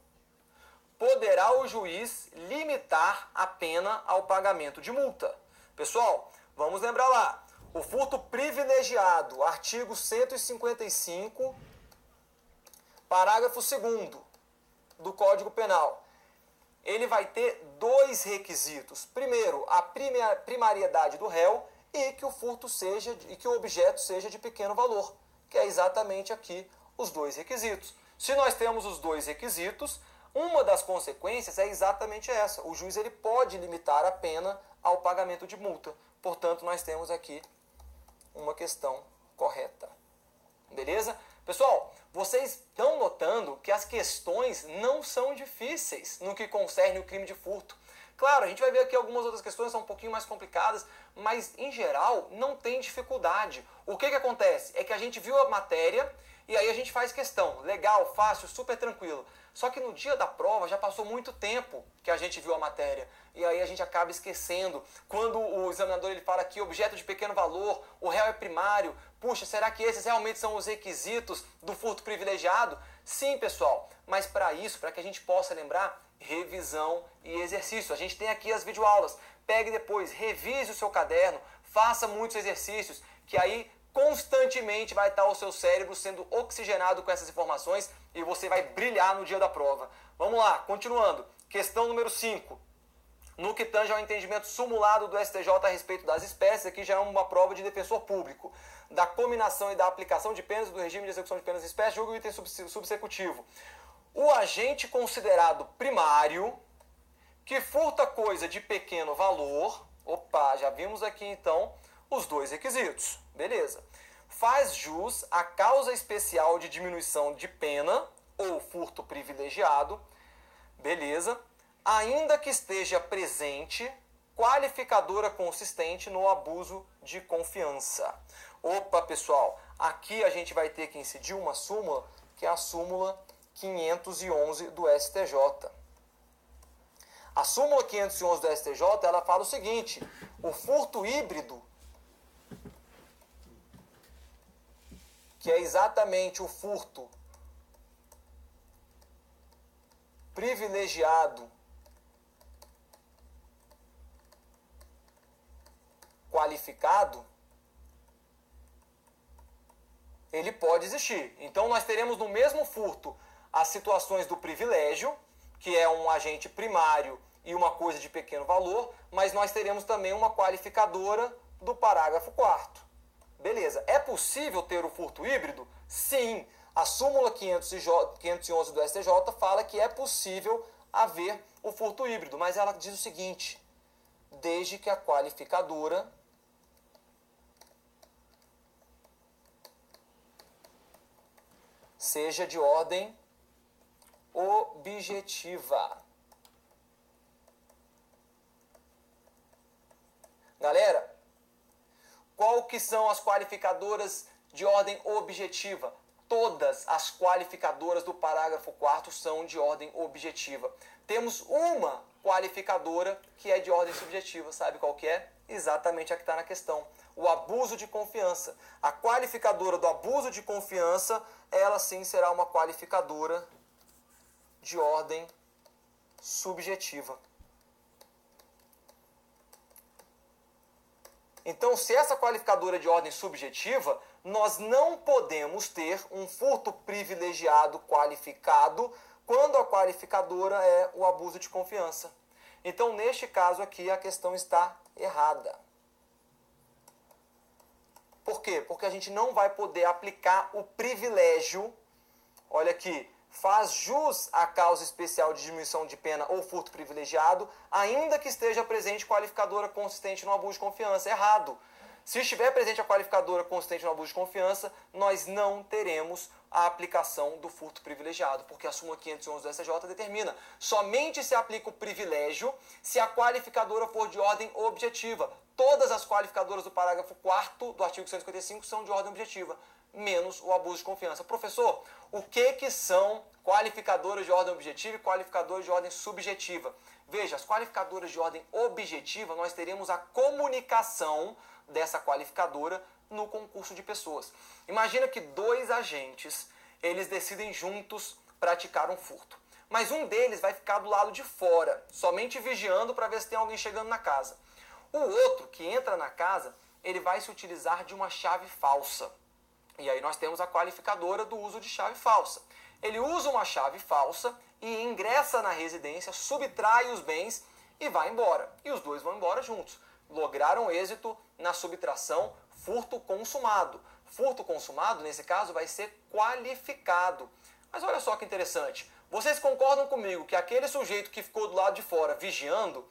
poderá o juiz limitar a pena ao pagamento de multa. Pessoal, vamos lembrar lá. O furto privilegiado, artigo 155, parágrafo 2º do Código Penal. Ele vai ter dois requisitos. Primeiro, a primariedade do réu e que o furto seja e que o objeto seja de pequeno valor, que é exatamente aqui os dois requisitos. Se nós temos os dois requisitos, uma das consequências é exatamente essa. O juiz ele pode limitar a pena ao pagamento de multa. Portanto, nós temos aqui uma questão correta. Beleza? Pessoal, vocês estão notando que as questões não são difíceis no que concerne o crime de furto. Claro, a gente vai ver aqui algumas outras questões que são um pouquinho mais complicadas, mas em geral não tem dificuldade. O que acontece? É que a gente viu a matéria e aí a gente faz questão. Legal, fácil, super tranquilo. Só que no dia da prova já passou muito tempo que a gente viu a matéria. E aí a gente acaba esquecendo. Quando o examinador ele fala que objeto de pequeno valor, o réu é primário. Puxa, será que esses realmente são os requisitos do furto privilegiado? Sim, pessoal. Mas para isso, para que a gente possa lembrar, revisão e exercício. A gente tem aqui as videoaulas. Pegue depois, revise o seu caderno, faça muitos exercícios, que aí constantemente vai estar o seu cérebro sendo oxigenado com essas informações e você vai brilhar no dia da prova. Vamos lá, continuando. Questão número 5. No que tange ao entendimento sumulado do STJ a respeito das espécies, aqui já é uma prova de defensor público, da cominação e da aplicação de penas do regime de execução de penas de espécie, julgue o item subsecutivo. O agente considerado primário, que furta coisa de pequeno valor, opa, já vimos aqui então os dois requisitos, beleza. Faz jus à causa especial de diminuição de pena ou furto privilegiado, beleza, ainda que esteja presente qualificadora consistente no abuso de confiança. Opa, pessoal, aqui a gente vai ter que incidir uma súmula, que é a súmula 511 do STJ. A súmula 511 do STJ, ela fala o seguinte: o furto híbrido, que é exatamente o furto privilegiado qualificado, ele pode existir. Então nós teremos no mesmo furto as situações do privilégio, que é um agente primário e uma coisa de pequeno valor, mas nós teremos também uma qualificadora do parágrafo 4º. Beleza. É possível ter o furto híbrido? Sim. A súmula 511 do STJ fala que é possível haver o furto híbrido, mas ela diz o seguinte: desde que a qualificadora seja de ordem objetiva. Galera, qual que são as qualificadoras de ordem objetiva? Todas as qualificadoras do parágrafo 4º são de ordem objetiva. Temos uma qualificadora que é de ordem subjetiva. Sabe qual que é? Exatamente a que está na questão. O abuso de confiança. A qualificadora do abuso de confiança, ela sim será uma qualificadora de ordem subjetiva. Então, se essa qualificadora é de ordem subjetiva, nós não podemos ter um furto privilegiado qualificado quando a qualificadora é o abuso de confiança. Então, neste caso aqui, a questão está errada. Por quê? Porque a gente não vai poder aplicar o privilégio, olha aqui, faz jus à causa especial de diminuição de pena ou furto privilegiado, ainda que esteja presente qualificadora consistente no abuso de confiança. Errado. Se estiver presente a qualificadora consistente no abuso de confiança, nós não teremos a aplicação do furto privilegiado, porque a súmula 511 do STJ determina: somente se aplica o privilégio se a qualificadora for de ordem objetiva. Todas as qualificadoras do parágrafo 4º do artigo 155 são de ordem objetiva, menos o abuso de confiança. Professor, o que são qualificadoras de ordem objetiva e qualificadoras de ordem subjetiva? Veja, as qualificadoras de ordem objetiva, nós teremos a comunicação dessa qualificadora no concurso de pessoas. Imagina que dois agentes, eles decidem juntos praticar um furto. Mas um deles vai ficar do lado de fora, somente vigiando para ver se tem alguém chegando na casa. O outro, que entra na casa, ele vai se utilizar de uma chave falsa. E aí nós temos a qualificadora do uso de chave falsa. Ele usa uma chave falsa e ingressa na residência, subtrai os bens e vai embora. E os dois vão embora juntos. Lograram êxito na subtração, furto consumado. Furto consumado, nesse caso, vai ser qualificado. Mas olha só que interessante. Vocês concordam comigo que aquele sujeito que ficou do lado de fora vigiando,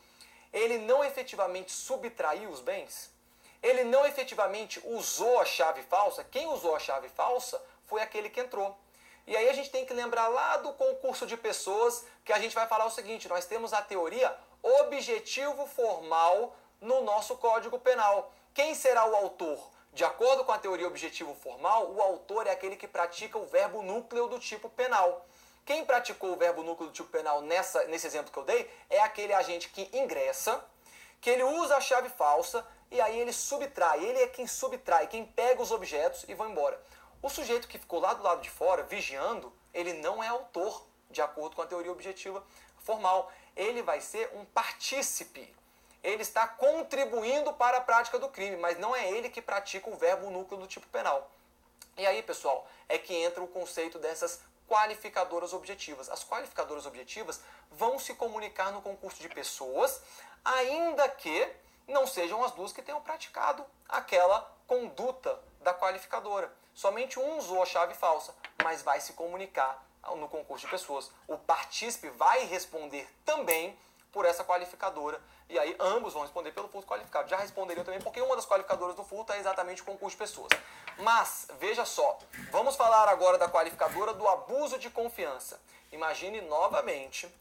ele não efetivamente subtraiu os bens? Ele não efetivamente usou a chave falsa? Quem usou a chave falsa foi aquele que entrou. E aí a gente tem que lembrar lá do concurso de pessoas que a gente vai falar o seguinte: nós temos a teoria objetivo formal no nosso Código Penal. Quem será o autor? De acordo com a teoria objetivo formal, o autor é aquele que pratica o verbo núcleo do tipo penal. Quem praticou o verbo núcleo do tipo penal nesse exemplo que eu dei é aquele agente que ingressa, que ele usa a chave falsa e aí ele subtrai. Ele é quem subtrai, quem pega os objetos e vai embora. O sujeito que ficou lá do lado de fora, vigiando, ele não é autor, de acordo com a teoria objetiva formal. Ele vai ser um partícipe. Ele está contribuindo para a prática do crime, mas não é ele que pratica o verbo núcleo do tipo penal. E aí, pessoal, é que entra o conceito dessas qualificadoras objetivas. As qualificadoras objetivas vão se comunicar no concurso de pessoas, ainda que não sejam as duas que tenham praticado aquela conduta da qualificadora. Somente um usou a chave falsa, mas vai se comunicar no concurso de pessoas. O partícipe vai responder também por essa qualificadora, e aí ambos vão responder pelo furto qualificado. Já responderiam também, porque uma das qualificadoras do furto é exatamente o concurso de pessoas. Mas, veja só, vamos falar agora da qualificadora do abuso de confiança. Imagine novamente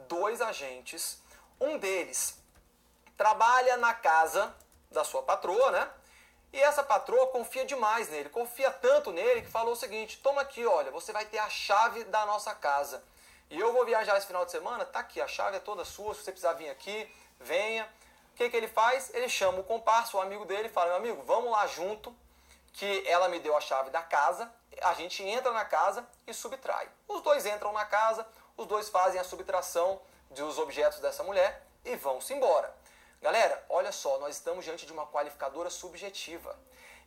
dois agentes, um deles trabalha na casa da sua patroa, né? E essa patroa confia demais nele, confia tanto nele que falou o seguinte: toma aqui, olha, você vai ter a chave da nossa casa. E eu vou viajar esse final de semana, tá aqui, a chave é toda sua, se você precisar vir aqui, venha. O que ele faz? Ele chama o comparsa, o amigo dele, e fala: meu amigo, vamos lá junto, que ela me deu a chave da casa, a gente entra na casa e subtrai. Os dois entram na casa, os dois fazem a subtração dos objetos dessa mulher e vão-se embora. Galera, olha só, nós estamos diante de uma qualificadora subjetiva.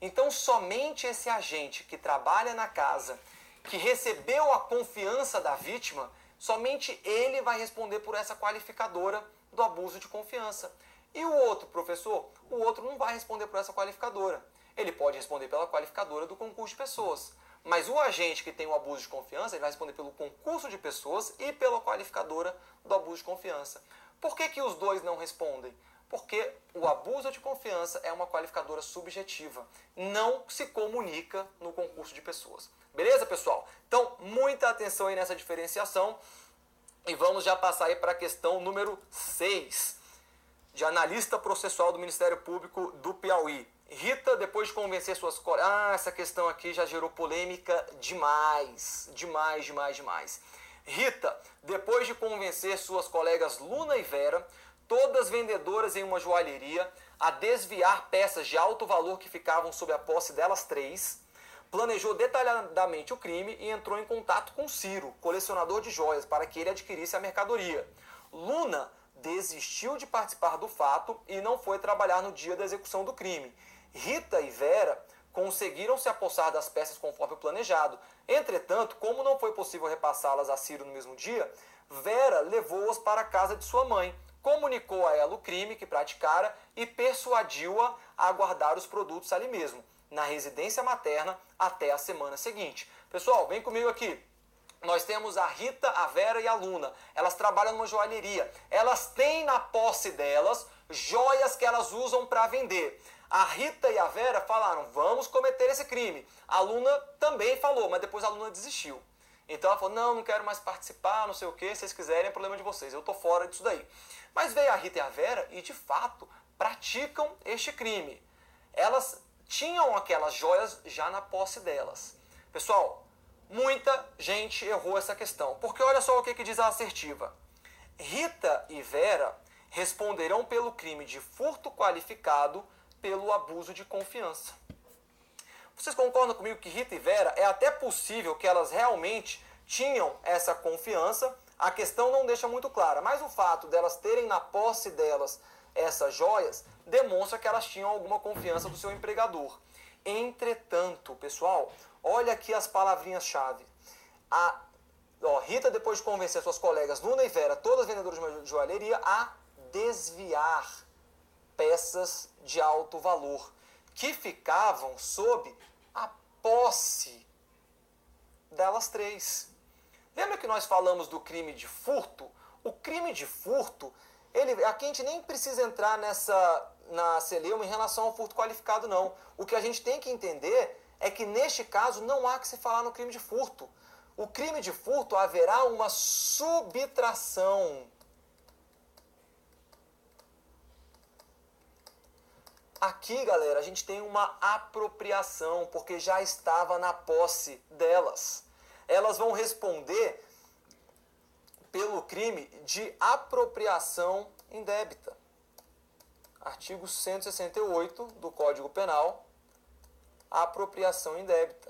Então, somente esse agente que trabalha na casa, que recebeu a confiança da vítima, somente ele vai responder por essa qualificadora do abuso de confiança. E o outro, professor? O outro não vai responder por essa qualificadora. Ele pode responder pela qualificadora do concurso de pessoas. Mas o agente que tem o abuso de confiança, ele vai responder pelo concurso de pessoas e pela qualificadora do abuso de confiança. Por que os dois não respondem? Porque o abuso de confiança é uma qualificadora subjetiva, não se comunica no concurso de pessoas. Beleza, pessoal? Então, muita atenção aí nessa diferenciação e vamos já passar aí para a questão número 6, de analista processual do Ministério Público do Piauí. Rita, depois de convencer suas colegas... essa questão aqui já gerou polêmica demais. Demais. Rita, depois de convencer suas colegas Luna e Vera, todas vendedoras em uma joalheria, a desviar peças de alto valor que ficavam sob a posse delas três, planejou detalhadamente o crime e entrou em contato com Ciro, colecionador de joias, para que ele adquirisse a mercadoria. Luna desistiu de participar do fato e não foi trabalhar no dia da execução do crime. Rita e Vera conseguiram se apossar das peças conforme o planejado. Entretanto, como não foi possível repassá-las a Ciro no mesmo dia, Vera levou-as para a casa de sua mãe, comunicou a ela o crime que praticara e persuadiu-a a guardar os produtos ali mesmo, na residência materna, até a semana seguinte. Pessoal, vem comigo aqui. Nós temos a Rita, a Vera e a Luna. Elas trabalham numa joalheria. Elas têm na posse delas joias que elas usam para vender. A Rita e a Vera falaram, vamos cometer esse crime. A Luna também falou, mas depois a Luna desistiu. Então ela falou, não quero mais participar, não sei o que, se vocês quiserem é problema de vocês, eu tô fora disso daí. Mas veio a Rita e a Vera e de fato praticam este crime. Elas tinham aquelas joias já na posse delas. Pessoal, muita gente errou essa questão, porque olha só o que diz a assertiva. Rita e Vera responderão pelo crime de furto qualificado pelo abuso de confiança. Vocês concordam comigo que Rita e Vera é até possível que elas realmente tinham essa confiança? A questão não deixa muito clara, mas o fato delas terem na posse delas essas joias demonstra que elas tinham alguma confiança do seu empregador. Entretanto, pessoal, olha aqui as palavrinhas-chave. Rita, depois de convencer suas colegas Luna e Vera, todas vendedoras de joalheria, a desviar peças de alto valor que ficavam sob a posse delas três. Lembra que nós falamos do crime de furto? O crime de furto, aqui a gente nem precisa entrar na celeuma em relação ao furto qualificado, não. O que a gente tem que entender é que neste caso não há que se falar no crime de furto. O crime de furto haverá uma subtração. Aqui, galera, a gente tem uma apropriação, porque já estava na posse delas. Elas vão responder pelo crime de apropriação indébita. Artigo 168 do Código Penal, apropriação indébita.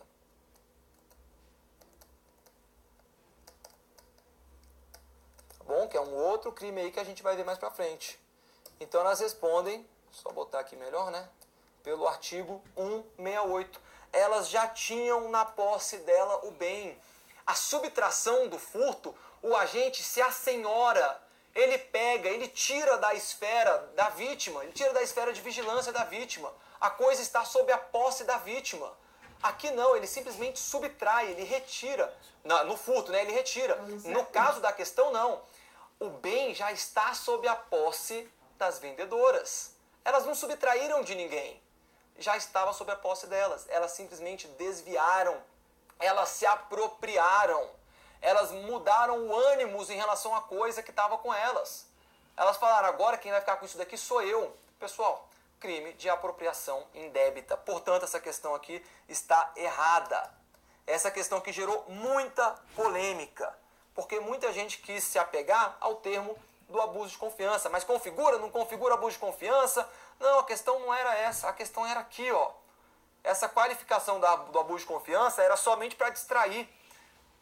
Tá bom? Que é um outro crime aí que a gente vai ver mais pra frente. Então elas respondem, só botar aqui melhor, né? Pelo artigo 168. Elas já tinham na posse dela o bem. A subtração do furto, o agente se assenhora. Ele pega, ele tira da esfera da vítima, ele tira da esfera de vigilância da vítima. A coisa está sob a posse da vítima. Aqui não, ele simplesmente subtrai, ele retira. No furto, né? Ele retira. No caso da questão, não. O bem já está sob a posse das vendedoras. Elas não subtraíram de ninguém. Já estava sob a posse delas. Elas simplesmente desviaram. Elas se apropriaram. Elas mudaram o ânimos em relação à coisa que estava com elas. Elas falaram, agora quem vai ficar com isso daqui sou eu. Pessoal, crime de apropriação indébita. Portanto, essa questão aqui está errada. Essa questão que gerou muita polêmica. Porque muita gente quis se apegar ao termo do abuso de confiança. Mas configura, não configura abuso de confiança? Não, a questão não era essa. A questão era aqui, ó. Essa qualificação do abuso de confiança era somente para distrair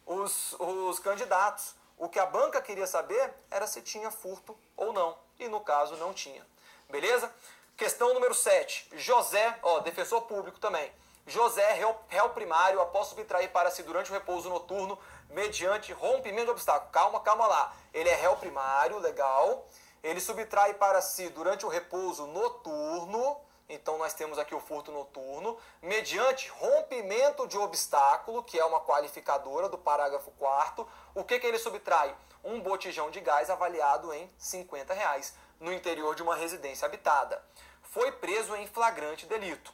os candidatos. O que a banca queria saber era se tinha furto ou não. E no caso não tinha. Beleza? Questão número 7. José, defensor público também. José, réu primário, após subtrair para si durante o repouso noturno, mediante rompimento de obstáculo. Calma lá. Ele é réu primário, legal. Ele subtrai para si durante o repouso noturno, então nós temos aqui o furto noturno, mediante rompimento de obstáculo, que é uma qualificadora do parágrafo 4º. O que ele subtrai? Um botijão de gás avaliado em R$50, no interior de uma residência habitada. Foi preso em flagrante delito.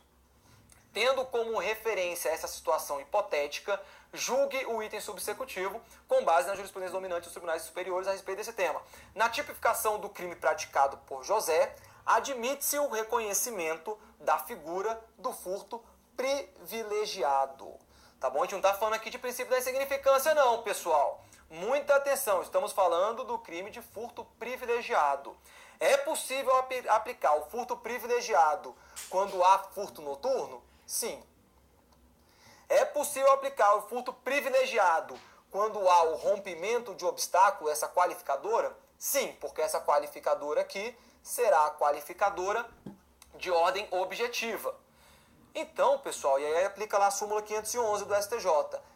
Tendo como referência essa situação hipotética, julgue o item subsecutivo com base na jurisprudência dominante dos tribunais superiores a respeito desse tema. Na tipificação do crime praticado por José, admite-se o reconhecimento da figura do furto privilegiado. Tá bom? A gente não está falando aqui de princípio da insignificância não, pessoal. Muita atenção, estamos falando do crime de furto privilegiado. É possível aplicar o furto privilegiado quando há furto noturno? Sim. É possível aplicar o furto privilegiado quando há o rompimento de obstáculo, essa qualificadora? Sim, porque essa qualificadora aqui será a qualificadora de ordem objetiva. Então, pessoal, e aí aplica lá a súmula 511 do STJ.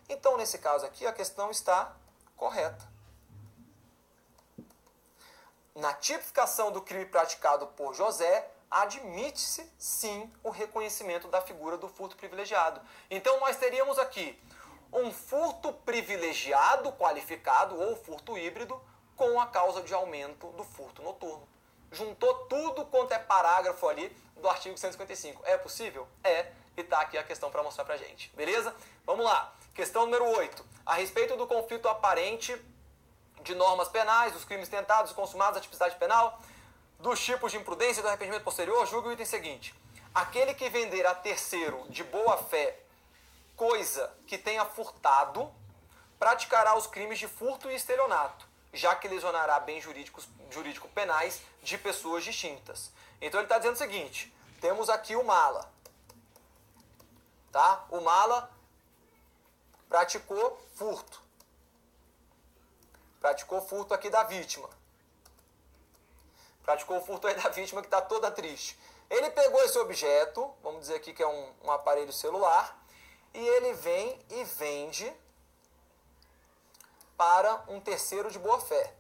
Então, nesse caso aqui, a questão está correta. Na tipificação do crime praticado por José, admite-se, sim, o reconhecimento da figura do furto privilegiado. Então, nós teríamos aqui um furto privilegiado qualificado ou furto híbrido com a causa de aumento do furto noturno. Juntou tudo quanto é parágrafo ali do artigo 155. É possível? É. E tá aqui a questão para mostrar pra gente. Beleza? Vamos lá. Questão número 8. A respeito do conflito aparente de normas penais, dos crimes tentados e consumados, da tipicidade penal, dos tipos de imprudência e do arrependimento posterior, julgue o item seguinte. Aquele que vender a terceiro de boa fé coisa que tenha furtado, praticará os crimes de furto e estelionato, já que lesionará bens jurídico penais de pessoas distintas. Então ele está dizendo o seguinte, temos aqui o mala. Tá? O mala praticou furto. Praticou furto aqui da vítima. Praticou o furto aí da vítima que está toda triste. Ele pegou esse objeto, vamos dizer aqui que é um aparelho celular, e ele vem e vende para um terceiro de boa fé,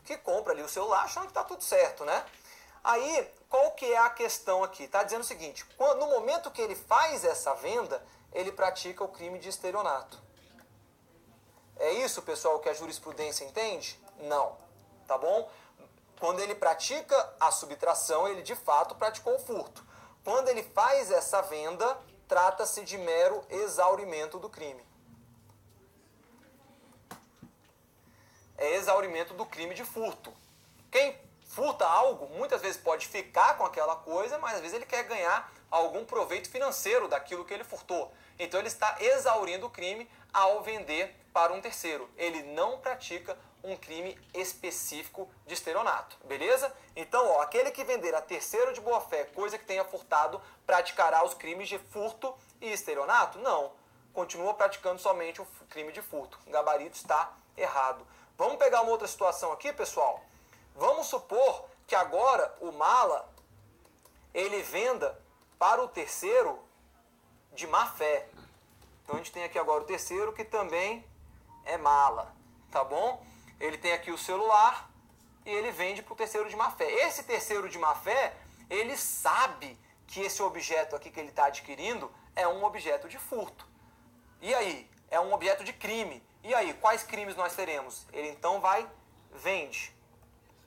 que compra ali o celular achando que está tudo certo, né? Aí, qual que é a questão aqui? Está dizendo o seguinte, no momento que ele faz essa venda, ele pratica o crime de estelionato. É isso, pessoal, que a jurisprudência entende? Não, tá bom? Quando ele pratica a subtração, ele de fato praticou o furto. Quando ele faz essa venda, trata-se de mero exaurimento do crime. É exaurimento do crime de furto. Quem furta algo, muitas vezes pode ficar com aquela coisa, mas às vezes ele quer ganhar algum proveito financeiro daquilo que ele furtou. Então ele está exaurindo o crime ao vender para um terceiro. Ele não pratica um crime específico de estelionato, beleza? Então, ó, aquele que vender a terceiro de boa fé coisa que tenha furtado, praticará os crimes de furto e estelionato? Não, continua praticando somente o crime de furto. O gabarito está errado. Vamos pegar uma outra situação aqui, pessoal? Vamos supor que agora o mala, ele venda para o terceiro de má fé. Então a gente tem aqui agora o terceiro que também é mala, tá bom? Ele tem aqui o celular e ele vende para o terceiro de má fé. Esse terceiro de má fé, ele sabe que esse objeto aqui que ele está adquirindo é um objeto de furto. E aí? É um objeto de crime. E aí? Quais crimes nós teremos? Ele então vende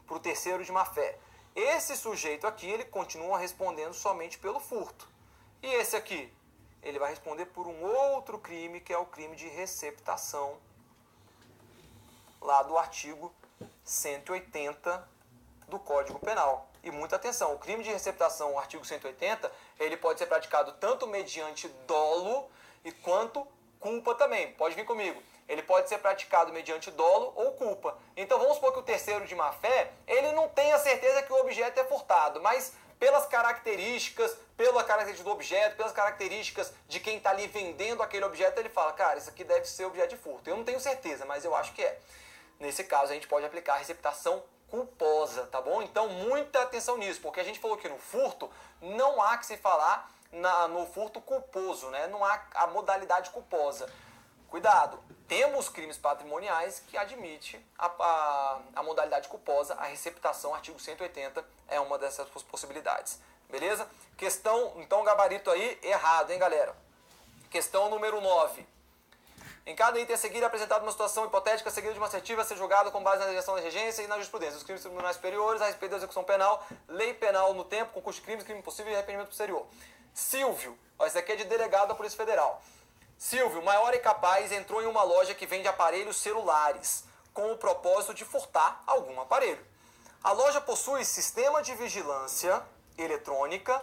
para o terceiro de má fé. Esse sujeito aqui, ele continua respondendo somente pelo furto. E esse aqui? Ele vai responder por um outro crime, que é o crime de receptação, lá do artigo 180 do Código Penal. E muita atenção, o crime de receptação, o artigo 180, ele pode ser praticado tanto mediante dolo e quanto culpa também. Pode vir comigo. Ele pode ser praticado mediante dolo ou culpa. Então vamos supor que o terceiro de má fé, ele não tem a certeza que o objeto é furtado, mas pelas características, pela característica do objeto, pelas características de quem está ali vendendo aquele objeto, ele fala, cara, isso aqui deve ser objeto de furto. Eu não tenho certeza, mas eu acho que é. Nesse caso, a gente pode aplicar a receptação culposa, tá bom? Então, muita atenção nisso, porque a gente falou que no furto não há que se falar no furto culposo, né? Não há a modalidade culposa. Cuidado, temos crimes patrimoniais que admite a modalidade culposa, a receptação, artigo 180 é uma dessas possibilidades. Beleza? Questão, então gabarito aí errado, hein, galera? Questão número 9. Em cada item a seguir é apresentada uma situação hipotética seguida de uma assertiva a ser julgada com base na legislação da regência e na jurisprudência dos crimes tribunais superiores a respeito da execução penal, lei penal no tempo, concurso de crimes, crime impossível e arrependimento posterior. Silvio, ó, esse daqui é de delegado da Polícia Federal. Silvio, maior e capaz, entrou em uma loja que vende aparelhos celulares com o propósito de furtar algum aparelho. A loja possui sistema de vigilância eletrônica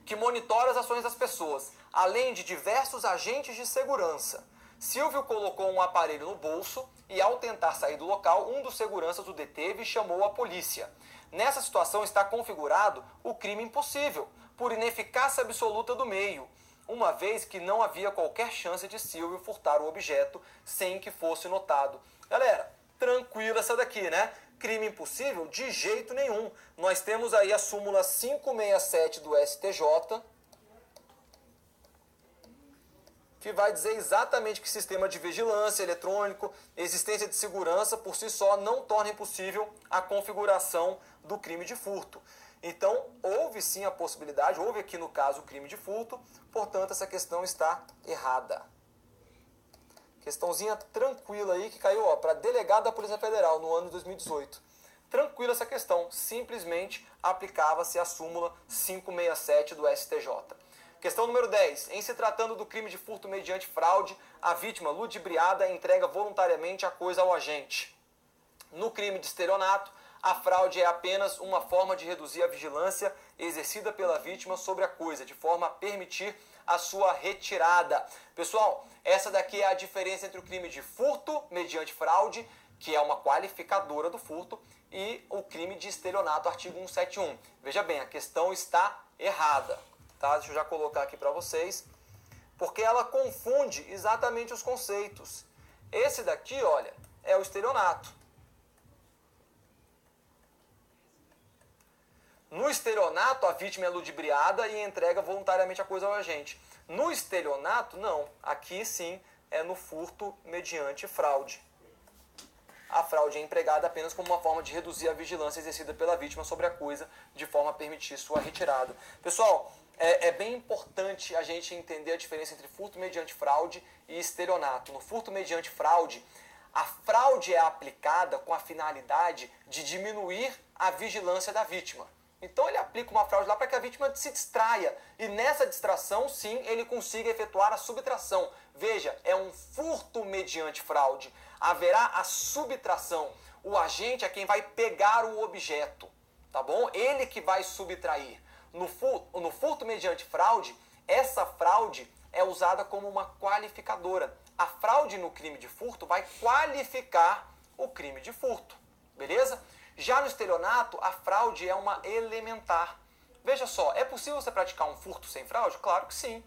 que monitora as ações das pessoas, além de diversos agentes de segurança. Silvio colocou um aparelho no bolso e, ao tentar sair do local, um dos seguranças o deteve e chamou a polícia. Nessa situação está configurado o crime impossível, por ineficácia absoluta do meio, uma vez que não havia qualquer chance de Silvio furtar o objeto sem que fosse notado. Galera, tranquila essa daqui, né? Crime impossível? De jeito nenhum. Nós temos aí a súmula 567 do STJ, que vai dizer exatamente que sistema de vigilância eletrônico, existência de segurança, por si só, não torna impossível a configuração do crime de furto. Então, houve sim a possibilidade, houve aqui no caso o crime de furto, portanto, essa questão está errada. Questãozinha tranquila aí, que caiu para delegado da Polícia Federal no ano de 2018. Tranquila essa questão, simplesmente aplicava-se a súmula 567 do STJ. Questão número 10. Em se tratando do crime de furto mediante fraude, a vítima ludibriada entrega voluntariamente a coisa ao agente. No crime de estelionato, a fraude é apenas uma forma de reduzir a vigilância exercida pela vítima sobre a coisa, de forma a permitir a sua retirada. Pessoal, essa daqui é a diferença entre o crime de furto mediante fraude, que é uma qualificadora do furto, e o crime de estelionato, artigo 171. Veja bem, a questão está errada. Tá? Deixa eu já colocar aqui para vocês, porque ela confunde exatamente os conceitos. Esse daqui, olha, é o estelionato. No estelionato, a vítima é ludibriada e entrega voluntariamente a coisa ao agente. No estelionato, não. Aqui sim é no furto mediante fraude. A fraude é empregada apenas como uma forma de reduzir a vigilância exercida pela vítima sobre a coisa, de forma a permitir sua retirada. Pessoal, é bem importante a gente entender a diferença entre furto mediante fraude e estelionato. No furto mediante fraude, a fraude é aplicada com a finalidade de diminuir a vigilância da vítima. Então ele aplica uma fraude lá para que a vítima se distraia. E nessa distração, sim, ele consiga efetuar a subtração. Veja, é um furto mediante fraude. Haverá a subtração. O agente é quem vai pegar o objeto, tá bom? Ele que vai subtrair. No furto mediante fraude, essa fraude é usada como uma qualificadora. A fraude no crime de furto vai qualificar o crime de furto, beleza? Já no estelionato, a fraude é uma elementar. Veja só, é possível você praticar um furto sem fraude? Claro que sim.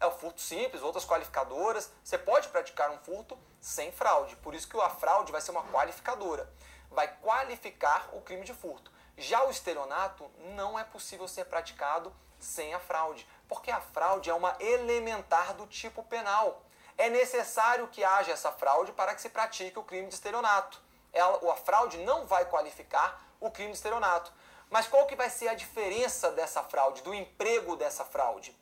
É o furto simples, outras qualificadoras. Você pode praticar um furto sem fraude. Por isso que a fraude vai ser uma qualificadora. Vai qualificar o crime de furto. Já o estelionato não é possível ser praticado sem a fraude, porque a fraude é uma elementar do tipo penal. É necessário que haja essa fraude para que se pratique o crime de estelionato. A fraude não vai qualificar o crime de estelionato. Mas qual que vai ser a diferença dessa fraude, do emprego dessa fraude?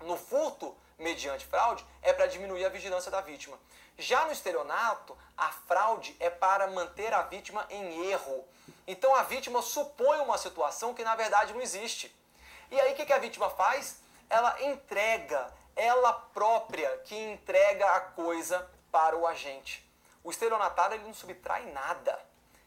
No furto mediante fraude é para diminuir a vigilância da vítima. Já no estelionato, a fraude é para manter a vítima em erro. Então a vítima supõe uma situação que na verdade não existe. E aí o que a vítima faz? Ela entrega, ela própria que entrega a coisa para o agente. O estelionatário ele não subtrai nada,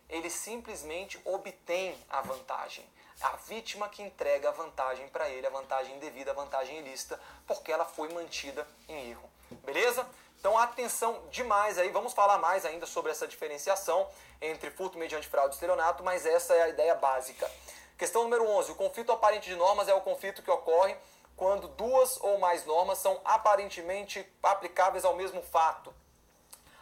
ele simplesmente obtém a vantagem. A vítima que entrega a vantagem para ele, a vantagem indevida, a vantagem ilícita, porque ela foi mantida em erro. Beleza? Então atenção demais aí, vamos falar mais ainda sobre essa diferenciação entre furto mediante fraude e estelionato, mas essa é a ideia básica. Questão número 11, o conflito aparente de normas é o conflito que ocorre quando duas ou mais normas são aparentemente aplicáveis ao mesmo fato.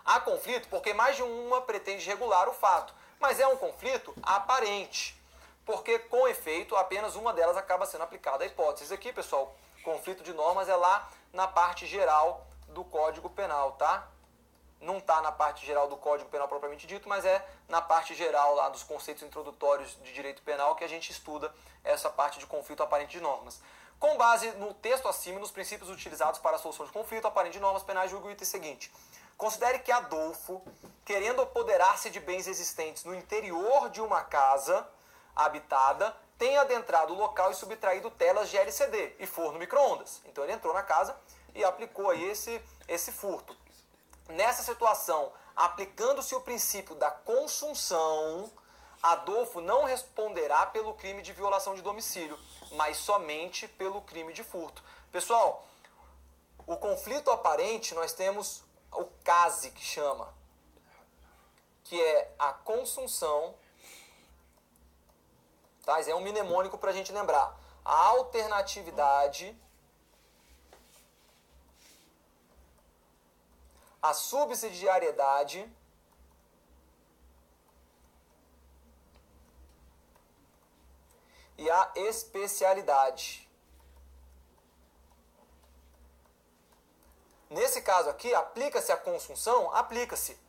Há conflito porque mais de uma pretende regular o fato, mas é um conflito aparente, porque com efeito apenas uma delas acaba sendo aplicada à hipótese. Aqui, pessoal, conflito de normas é lá na parte geral do Código Penal, tá? Não está na parte geral do Código Penal propriamente dito, mas é na parte geral lá dos conceitos introdutórios de direito penal que a gente estuda essa parte de conflito aparente de normas. Com base no texto acima e nos princípios utilizados para a solução de conflito aparente de normas penais, julgo o item seguinte. Considere que Adolfo, querendo apoderar-se de bens existentes no interior de uma casa habitada, tenha adentrado o local e subtraído telas de LCD e forno micro-ondas. Então ele entrou na casa e aplicou aí esse furto. Nessa situação, aplicando-se o princípio da consunção, Adolfo não responderá pelo crime de violação de domicílio, mas somente pelo crime de furto. Pessoal, o conflito aparente nós temos o case que chama, que é a consunção, tá? É um mnemônico para a gente lembrar. A alternatividade, a subsidiariedade e a especialidade. Nesse caso aqui, aplica-se a consunção? Aplica-se.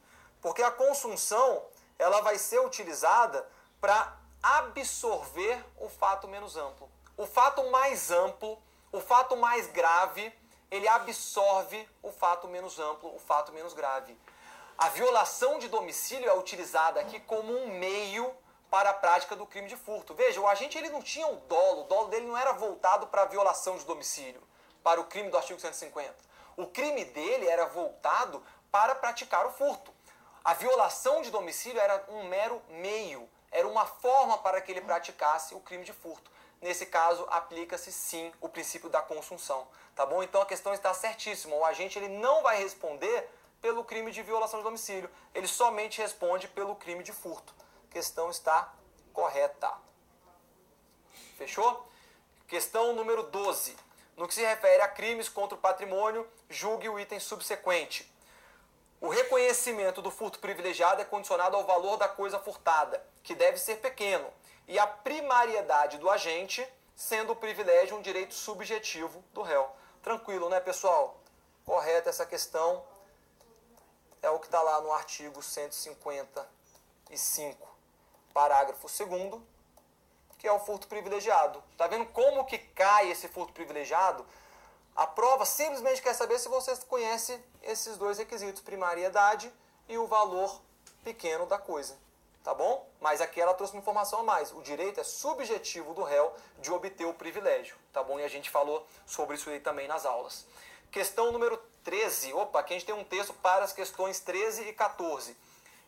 Porque a consunção ela vai ser utilizada para absorver o fato menos amplo. O fato mais amplo, o fato mais grave, ele absorve o fato menos amplo, o fato menos grave. A violação de domicílio é utilizada aqui como um meio para a prática do crime de furto. Veja, o agente ele não tinha o dolo dele não era voltado para a violação de domicílio, para o crime do artigo 150. O crime dele era voltado para praticar o furto. A violação de domicílio era um mero meio, era uma forma para que ele praticasse o crime de furto. Nesse caso, aplica-se sim o princípio da consunção, tá bom? Então a questão está certíssima. O agente ele não vai responder pelo crime de violação de domicílio, ele somente responde pelo crime de furto. A questão está correta. Fechou? Questão número 12. No que se refere a crimes contra o patrimônio, julgue o item subsequente. O reconhecimento do furto privilegiado é condicionado ao valor da coisa furtada, que deve ser pequeno, e a primariedade do agente, sendo o privilégio um direito subjetivo do réu. Tranquilo, né, pessoal? Correta essa questão. É o que está lá no artigo 155, parágrafo 2º, que é o furto privilegiado. Tá vendo como que cai esse furto privilegiado? A prova simplesmente quer saber se você conhece esses dois requisitos, primariedade e o valor pequeno da coisa. Tá bom? Mas aqui ela trouxe uma informação a mais. O direito é subjetivo do réu de obter o privilégio. Tá bom? E a gente falou sobre isso aí também nas aulas. Questão número 13. Opa, aqui a gente tem um texto para as questões 13 e 14.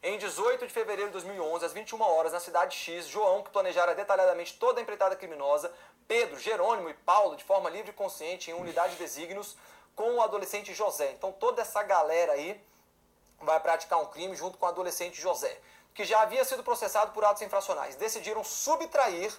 Em 18 de fevereiro de 2011, às 21 horas, na cidade X, João, que planejara detalhadamente toda a empreitada criminosa, Pedro, Jerônimo e Paulo, de forma livre e consciente, em unidade de desígnios, com o adolescente José. Então toda essa galera aí vai praticar um crime junto com o adolescente José, que já havia sido processado por atos infracionais. Decidiram subtrair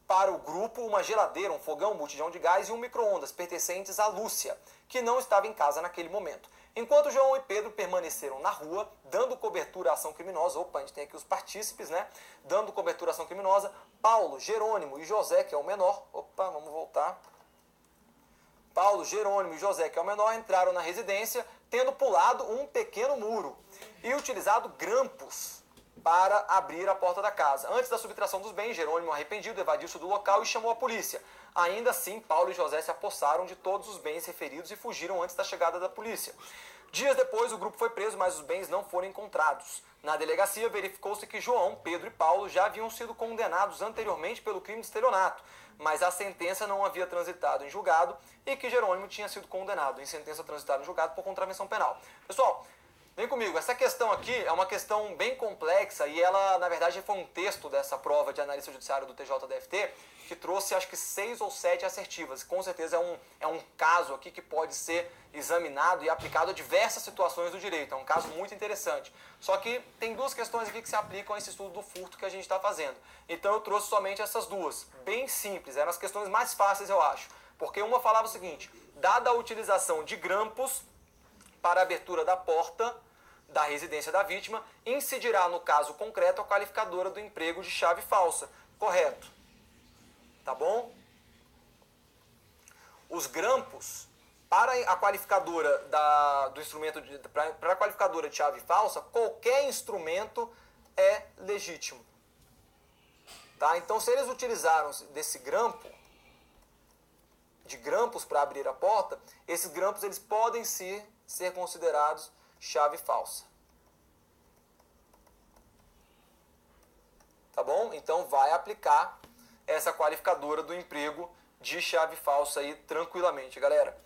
para o grupo uma geladeira, um fogão, um botijão de gás e um micro-ondas pertencentes a Lúcia, que não estava em casa naquele momento. Enquanto João e Pedro permaneceram na rua, dando cobertura à ação criminosa, opa, a gente tem aqui os partícipes, né? Dando cobertura à ação criminosa, Paulo, Jerônimo e José, que é o menor, opa, vamos voltar. Paulo, Jerônimo e José, que é o menor, entraram na residência, tendo pulado um pequeno muro e utilizado grampos para abrir a porta da casa. Antes da subtração dos bens, Jerônimo, arrependido, evadiu-se do local e chamou a polícia. Ainda assim, Paulo e José se apossaram de todos os bens referidos e fugiram antes da chegada da polícia. Dias depois, o grupo foi preso, mas os bens não foram encontrados. Na delegacia, verificou-se que João, Pedro e Paulo já haviam sido condenados anteriormente pelo crime de estelionato, mas a sentença não havia transitado em julgado e que Jerônimo tinha sido condenado em sentença transitada em julgado por contravenção penal. Pessoal, vem comigo, essa questão aqui é uma questão bem complexa e ela, na verdade, foi um texto dessa prova de analista judiciário do TJDFT que trouxe, acho que 6 ou 7 assertivas. Com certeza é um caso aqui que pode ser examinado e aplicado a diversas situações do direito. É um caso muito interessante. Só que tem duas questões aqui que se aplicam a esse estudo do furto que a gente está fazendo. Então eu trouxe somente essas duas, bem simples, eram as questões mais fáceis, eu acho. Porque uma falava o seguinte: dada a utilização de grampos para a abertura da porta da residência da vítima, incidirá no caso concreto a qualificadora do emprego de chave falsa. Correto. Tá bom? Os grampos para a qualificadora do instrumento, para a qualificadora de chave falsa, qualquer instrumento é legítimo. Tá? Então, se eles utilizaram desse grampo, de grampos para abrir a porta, esses grampos eles podem ser considerados chave falsa. Tá bom? Então, vai aplicar essa qualificadora do emprego de chave falsa aí tranquilamente, galera.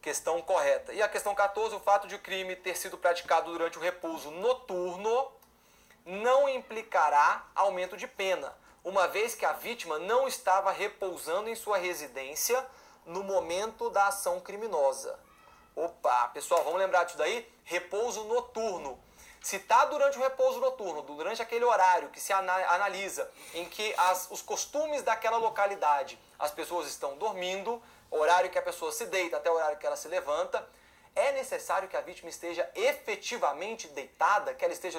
Questão correta. E a questão 14, o fato de o crime ter sido praticado durante o repouso noturno não implicará aumento de pena, uma vez que a vítima não estava repousando em sua residência no momento da ação criminosa. Opa, pessoal, vamos lembrar disso daí? Repouso noturno. Se está durante o repouso noturno, durante aquele horário que se analisa, em que os costumes daquela localidade, as pessoas estão dormindo, horário que a pessoa se deita até o horário que ela se levanta, é necessário que a vítima esteja efetivamente deitada, que ela esteja